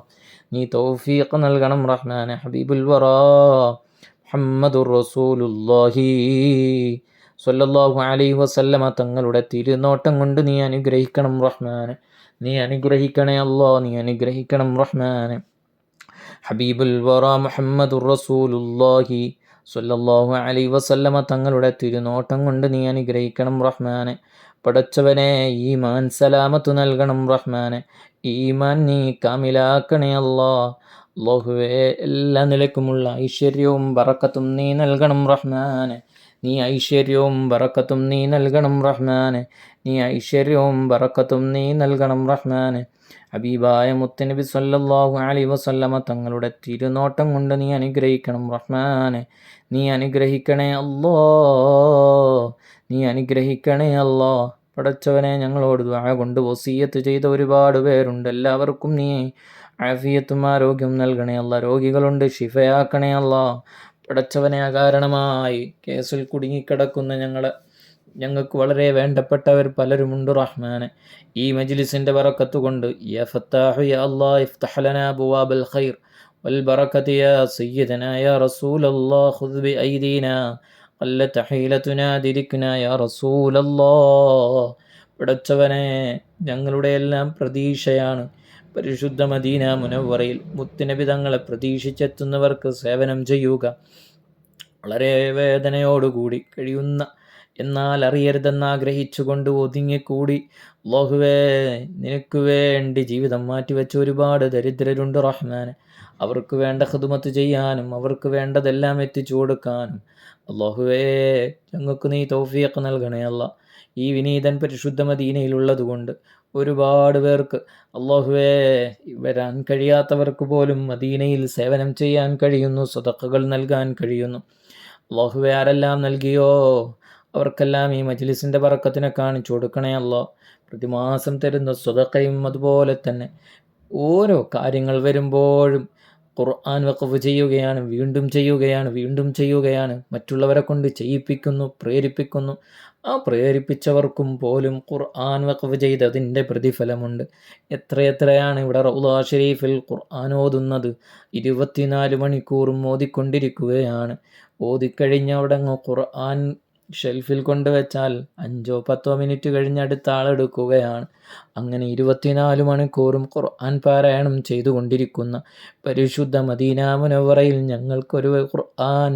S1: നീ തൗഫീഖ് നൽകണം റഹ്മാനെ. ഹബീബുൽ വറാ മുഹമ്മദുർ റസൂലുള്ളാഹി സ്വല്ലല്ലാഹു അലൈഹി വസല്ലമ തങ്ങളുടെ തിരുനോട്ടം കൊണ്ട് നീ അനുഗ്രഹിക്കണം റഹ്മാനെ. നീ അനുഗ്രഹിക്കണേ അല്ലാഹ്, നീ അനുഗ്രഹിക്കണം റഹ്മാനെ. ഹബീബുൽ വറാ മുഹമ്മദുർ റസൂലുള്ളാഹി സ്വല്ലല്ലാഹു അലൈഹി വസല്ലമ തങ്ങളുടെ തിരുനോട്ടം കൊണ്ട് നീ അനുഗ്രഹിക്കണം റഹ്മാനെ. പടച്ചവനെ, ഈമാൻ സലാമത്ത് നൽകണം റഹ്മാനെ. ഈമാൻ നീ കാമിലാക്കണേ അല്ലാഹ്. അല്ലാഹുവേ, എല്ലാ നിലക്കുമുള്ള ഐശ്വര്യവും ബറക്കത്തും നീ നൽകണം റഹ്മാനെ. നീ ഐശ്വര്യവും ബറക്കത്തും നീ നൽകണം റഹ്മാനെ. നീ ഐശ്വര്യവും ബറക്കത്തും നീ നൽകണം റഹ്മാനെ. ഹബീബായ മുത്തുനബി സ്വല്ലല്ലാഹു അലൈഹി വസല്ലമ തങ്ങളുടെ തിരുനോട്ടം കൊണ്ട് നീ അനുഗ്രഹിക്കണം റഹ്മാനെ. നീ അനുഗ്രഹിക്കണേ അല്ലാ, നീ അനുഗ്രഹിക്കണേ അല്ലാ. പടച്ചവനെ, ഞങ്ങളോട് ദുആ കൊണ്ട് വസിയ്യത്ത് ചെയ്ത ഒരുപാട് പേരുണ്ട്. എല്ലാവർക്കും നീ ആഫിയത്തും ആരോഗ്യം നൽകണേ അല്ലാ. രോഗികളുണ്ട്, ശിഫയാക്കണേ അല്ലാ. പടച്ചവനെ, അകാരണമായി കേസിൽ കുടുങ്ങിക്കിടക്കുന്ന ഞങ്ങൾക്ക് വളരെ വേണ്ടപ്പെട്ടവർ പലരുമുണ്ട് റഹ്മാനെ. ഈ മജ്ലിസിൻ്റെ ബറക്കത്ത് കൊണ്ട് യാ ഫത്താഹു യാ അല്ലാഹ് ഇഫ്തഹ് ലനാ അബ്വാബൽ ഖൈർ വൽ ബറകതി യാ സയ്യിദനാ യാ റസൂലല്ലാഹ് ഖുദ് ബി ഐദീനാ ഖല്ലത ഹീലതുനാ ദിരിക്നാ യാ റസൂലല്ലാഹ്. പടച്ചവനെ, ഞങ്ങളുടെ എല്ലാം പ്രതീക്ഷയാണ് പരിശുദ്ധ മദീന മുനവ്വറയിൽ മുത്തുനബി തങ്ങളെ പ്രതീക്ഷിച്ചെത്തുന്നവർക്ക് സേവനം ചെയ്യുക. വളരെ വേദനയോടുകൂടി കഴിയുന്ന, എന്നാൽ അറിയരുതെന്നാഗ്രഹിച്ചുകൊണ്ട് ഒതുങ്ങിക്കൂടി അല്ലാഹുവേ നിനക്ക് വേണ്ടി ജീവിതം മാറ്റിവെച്ച ഒരുപാട് ദരിദ്രരുണ്ട് റഹ്മാനെ. അവർക്ക് വേണ്ട ഖിദ്മത്ത് ചെയ്യാനും അവർക്ക് വേണ്ടതെല്ലാം എത്തിച്ചു കൊടുക്കാനും അല്ലാഹുവേ ഞങ്ങൾക്ക് നീ തൗഫീഖ് നൽകണേ അല്ലാ. ഈ വിനീതൻ പരിശുദ്ധ മദീനയിലുള്ളത് കൊണ്ട് ഒരുപാട് പേർക്ക് അല്ലാഹുവേ വരാൻ കഴിയാത്തവർക്ക് പോലും മദീനയിൽ സേവനം ചെയ്യാൻ കഴിയുന്നു, സദഖകൾ നൽകാൻ കഴിയുന്നു. അല്ലാഹുവേ, ആരെല്ലാം നൽകിയോ അവർക്കെല്ലാം ഈ മജ്ലിസിൻ്റെ ബറക്കത്തിനെ കാണിച്ചു കൊടുക്കണേ അല്ലാ. പ്രതിമാസം തരുന്ന സദഖയും അതുപോലെ തന്നെ ഓരോ കാര്യങ്ങൾ വരുമ്പോഴും ഖുർആൻ വഖഫ് ചെയ്യുകയാണ്, വീണ്ടും ചെയ്യുകയാണ്, വീണ്ടും ചെയ്യുകയാണ്, മറ്റുള്ളവരെ കൊണ്ട് ചെയ്യിപ്പിക്കുന്നു, പ്രേരിപ്പിക്കുന്നു. ആ പ്രേരിപ്പിച്ചവർക്കും പോലും ഖുർആൻ വഖഫ് ചെയ്തതിൻ്റെ പ്രതിഫലമുണ്ട്. എത്രയാണ് ഇവിടെ റൗള ഷരീഫിൽ ഖുർആൻ ഓതുന്നത്. 24 മണിക്കൂറും ഓതിക്കൊണ്ടിരിക്കുകയാണ്. ഓതിക്കഴിഞ്ഞ അവിടെ ഖുർആൻ ഷെൽഫിൽ കൊണ്ടുവച്ചാൽ 5-10 മിനിറ്റ് കഴിഞ്ഞ് അടുത്ത ആളെടുക്കുകയാണ്. അങ്ങനെ 24 മണിക്കൂറും ഖുർആൻ പാരായണം ചെയ്തുകൊണ്ടിരിക്കുന്ന പരിശുദ്ധ മദീന മുനവ്വറയിൽ ഞങ്ങൾക്കൊരു ഖുർആൻ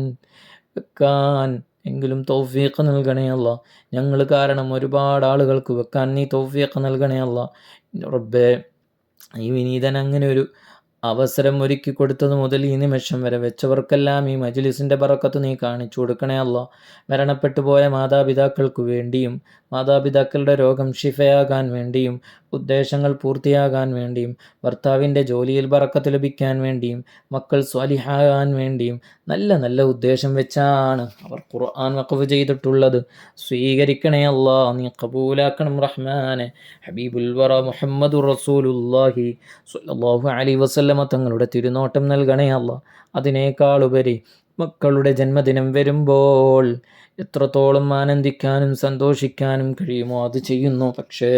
S1: വെക്കാൻ എങ്കിലും തൗഫീഖ് നൽകണേ അല്ലാ. ഞങ്ങൾ കാരണം ഒരുപാട് ആളുകൾക്ക് വെക്കാൻ നീ തൗഫീഖ് നൽകണേ അല്ലാ. റബ്ബേ, ഈ വിനീതൻ അങ്ങനെ ഒരു അവസരം ഒരുക്കി കൊടുത്തത് മുതൽ ഈ നിമിഷം വരെ വെച്ചവർക്കെല്ലാം ഈ മജ്ലിസിൻ്റെ ബറക്കത്ത് നീ കാണിച്ചു കൊടുക്കണേ അല്ലാ. മരണപ്പെട്ടു പോയ മാതാപിതാക്കൾക്ക് വേണ്ടിയും മാതാപിതാക്കളുടെ രോഗം ഷിഫയാകാൻ വേണ്ടിയും ഉദ്ദേശങ്ങൾ പൂർത്തിയാകാൻ വേണ്ടിയും ഭർത്താവിൻ്റെ ജോലിയിൽ ബറക്കത്ത് ലഭിക്കാൻ വേണ്ടിയും മക്കൾ സ്വാലിഹാകാൻ വേണ്ടിയും നല്ല നല്ല ഉദ്ദേശം വെച്ചാണ് അവർ ഖുർആൻ വഖഫ് ചെയ്തിട്ടുള്ളത്. സ്വീകരിക്കണേ അല്ലാ, നീ ഖബൂലാക്കണം റഹ്മാനെ. ഹബീബുൽ വറ മുഹമ്മദുർ റസൂലുള്ളാഹി സ്വല്ലല്ലാഹു അലൈഹി വസല്ലമ തങ്ങളുടെ തിരുനോട്ടം നൽകണേ അല്ലാ. അതിനേക്കാളുപരി മക്കളുടെ ജന്മദിനം വരുമ്പോൾ എത്രത്തോളം ആനന്ദിക്കാനും സന്തോഷിക്കാനും കഴിയുമോ അത് ചെയ്യുന്നു. പക്ഷേ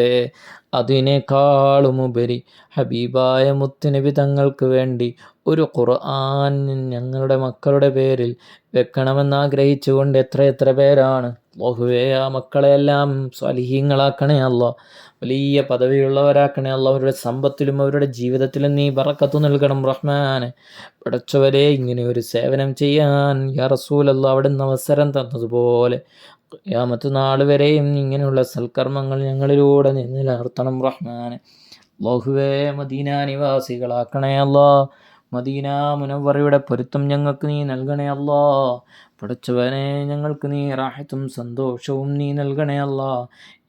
S1: അതിനേക്കാളുമുപരി ഹബീബായ മുത്തുനബി തങ്ങൾക്ക് വേണ്ടി ഒരു ഖുർആൻ ഞങ്ങളുടെ മക്കളുടെ പേരിൽ വെക്കണമെന്നാഗ്രഹിച്ചുകൊണ്ട് എത്ര പേരാണ്. അല്ലാഹുവേ, ആ മക്കളെല്ലാം സ്വാലിഹീങ്ങളാക്കണേ അല്ലാ. വലിയ പദവിയുള്ളവരാക്കണേ അല്ലാ. അവരുടെ സമ്പത്തിലും അവരുടെ ജീവിതത്തിലും നീ ബറക്കത്ത് നൽകണം റഹ്മാനെ. പടച്ചവരെ, ഇങ്ങനെ ഒരു സേവനം ചെയ്യാൻ യാ റസൂലല്ലാ അവിടുന്ന് അവസരം തന്നതുപോലെ ഖിയാമത്ത് നാൾ വരെയും ഇങ്ങനെയുള്ള സൽക്കർമ്മങ്ങൾ ഞങ്ങളിലൂടെ നിലനിർത്തണം റഹ്മാനെ. അല്ലാഹുവേ, മദീന നിവാസികളാക്കണേ അല്ലാ. മദീന മുനവ്വറയുടെ പൊരുത്തം ഞങ്ങൾക്ക് നീ നൽകണേ അല്ലാ. പടച്ചവനെ, ഞങ്ങൾക്ക് നീ റാഹത്തും സന്തോഷവും നീ നൽകണേ അല്ലാ.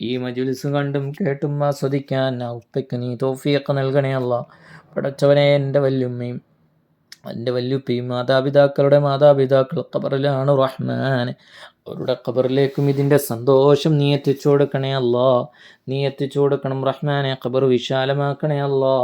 S1: ഈ മജ്ലിസ് കണ്ടും കേട്ടും ആസ്വദിക്കാൻ ആ ഉപ്പയ്ക്ക് നീ തൗഫീഖ് നൽകണേ അല്ലാ. പടച്ചവനെ, എൻ്റെ വല്യുമ്മയും എൻ്റെ വല്യുപ്പയും മാതാപിതാക്കളുടെ മാതാപിതാക്കൾ ഖബറിലാണ് റഹ്മാനെ. അവരുടെ ഖബറിലേക്കും ഇതിൻ്റെ സന്തോഷം നീ എത്തിച്ചു കൊടുക്കണേ അല്ലാ. നീ എത്തിച്ചു കൊടുക്കണം റഹ്മാനെ. ഖബർ വിശാലമാക്കണേ അല്ലാ.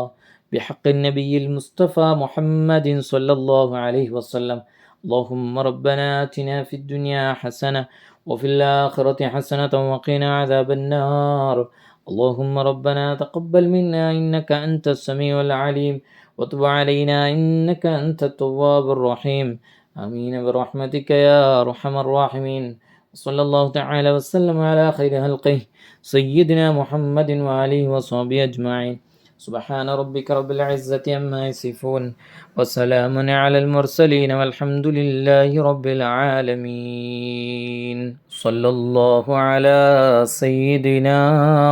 S1: بحق النبي المصطفى محمد صلى الله عليه وسلم. اللهم ربنا آتنا في الدنيا حسنة وفي الآخرة حسنة وقنا عذاب النار. اللهم ربنا تقبل منا إنك أنت السميع العليم وتب علينا إنك أنت التواب الرحيم. آمين برحمتك يا أرحم الراحمين. صلى الله تعالى وسلم على خير خلقه سيدنا محمد وآله وصحبه أجمعين. سبحان ربك رب العزة عما يصفون وسلام على المرسلين والحمد لله رب العالمين. صلى الله على سيدنا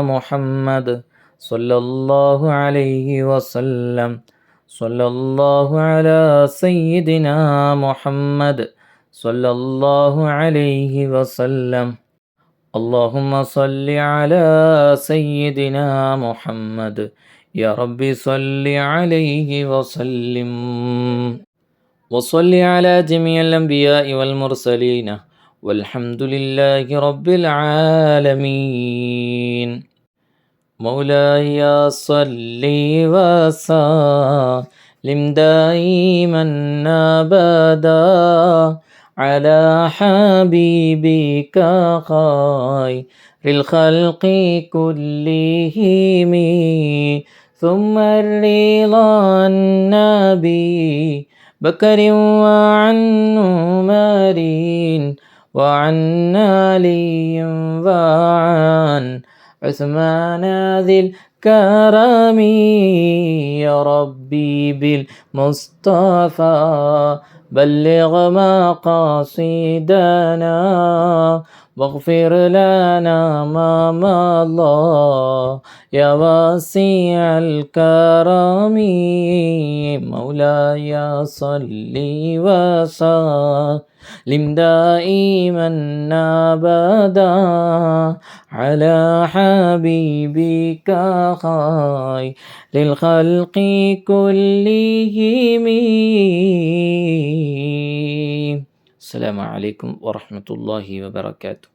S1: محمد صلى الله عليه وسلم. صلى الله على سيدنا محمد صلى الله عليه وسلم. اللهم صل على سيدنا محمد يا رب صل عليه وسلم. وصل على جميع الأنبياء والمرسلين والحمد لله رب العالمين. مولاي صل وسلم دائما أبدا على حبيبك خير الخلق كلهم ثم الرضا النبي بكر وعن عمر وعن علي وعن عثمان ذي الكرم. يا ربي بالمصطفى بلغ مقاصدنا واغفر لنا ما مضى يا واسع الكرم. مولاي صل وسلم دائما أبدا على حبيبك خير للخلق كلهم. السلام عليكم ورحمة الله وبركاته.